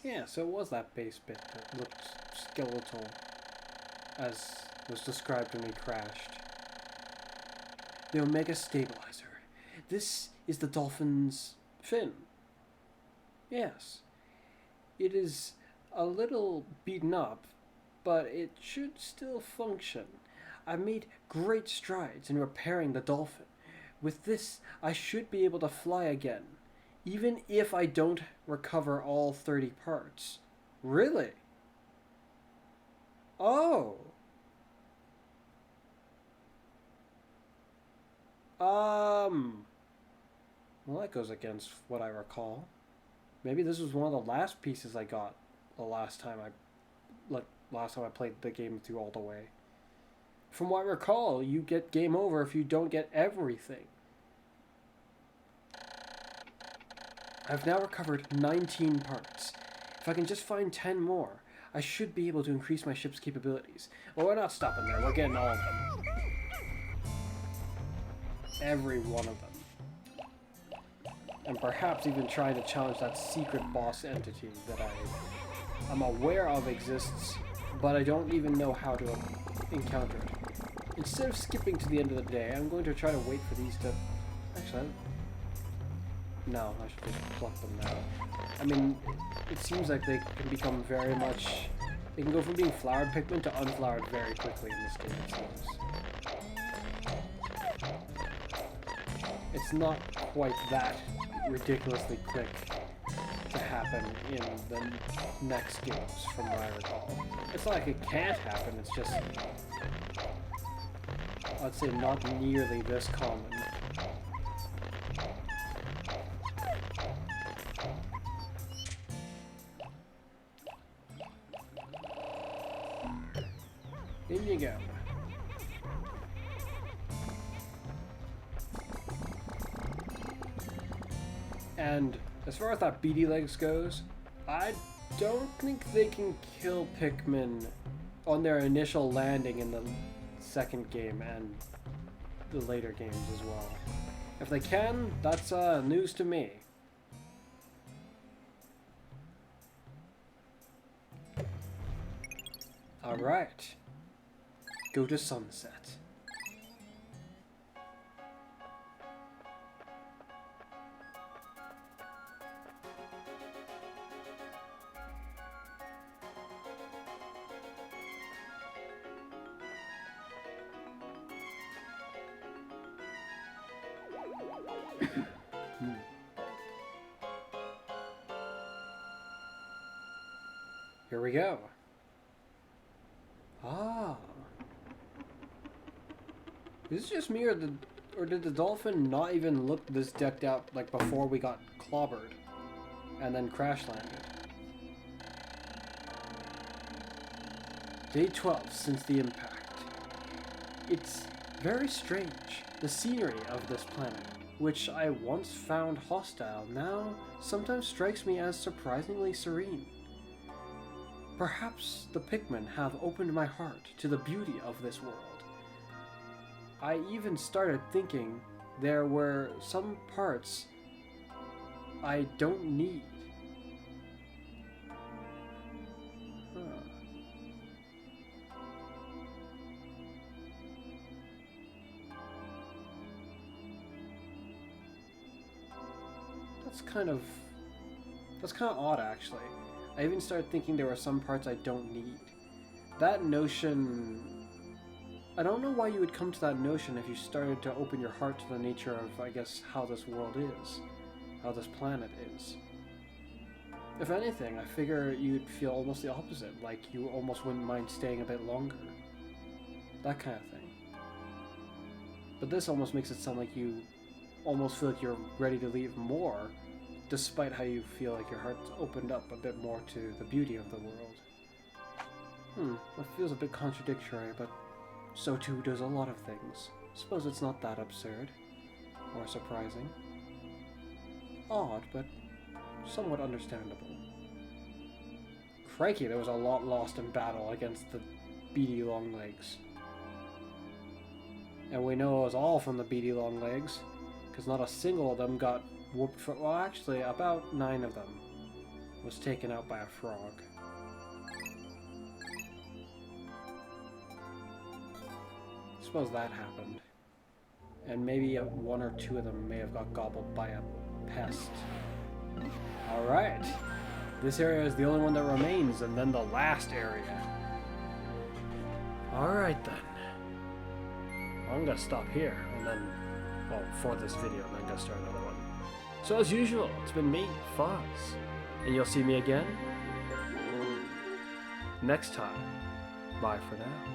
Yeah, so it was that base bit that looked skeletal, as was described when we crashed. The Omega Stabilizer. This is the dolphin's fin. Yes. It is a little beaten up, but it should still function. I made great strides in repairing the dolphin. With this, I should be able to fly again, even if I don't recover all 30 parts. Really? Oh. Well, that goes against what I recall. Maybe this was one of the last pieces I got the last time I played the game through all the way. From what I recall, you get game over if you don't get everything. I've now recovered 19 parts. If I can just find 10 more, I should be able to increase my ship's capabilities. Well, we're not stopping there. We're getting all of them. Every one of them. And perhaps even trying to challenge that secret boss entity that I'm aware of exists, but I don't even know how to encounter it. Instead of skipping to the end of the day, I'm going to try to wait for these to... Actually, no, I should just pluck them now. I mean, it seems like they can become very much... They can go from being flowered Pikmin to unflowered very quickly in this game, it seems. It's not quite that ridiculously quick to happen in the next games, from what I recall. It's not like it can't happen, it's just... I'd say not nearly this common. In you go. And as far as that beady legs goes, I don't think they can kill Pikmin on their initial landing in the second game and the later games as well. If they can, that's news to me. Alright. Go to sunset. Here we go. Ah. Is this just me, or did the dolphin not even look this decked out like before we got clobbered and then crash landed? Day 12 since the impact. It's very strange. The scenery of this planet, which I once found hostile, now sometimes strikes me as surprisingly serene. Perhaps the Pikmin have opened my heart to the beauty of this world. I even started thinking there were some parts I don't need. That's kind of odd, actually. I even started thinking there were some parts I don't need. That notion... I don't know why you would come to that notion if you started to open your heart to the nature of, I guess, how this world is. How this planet is. If anything, I figure you'd feel almost the opposite, like you almost wouldn't mind staying a bit longer. That kind of thing. But this almost makes it sound like you almost feel like you're ready to leave more, despite how you feel like your heart's opened up a bit more to the beauty of the world. It feels a bit contradictory, but so too does a lot of things. Suppose it's not that absurd. Or surprising. Odd, but somewhat understandable. Crikey, there was a lot lost in battle against the beady long legs. And we know it was all from the beady long legs, because not a single of them got whooped for, well actually about 9 of them was taken out by a frog. Suppose that happened. And maybe 1 or 2 of them may have got gobbled by a pest. Alright. This area is the only one that remains, and then the last area. Alright then. I'm gonna stop here, and then, well, for this video, and then go start another one. So as usual, it's been me, Fuzz. And you'll see me again next time. Bye for now.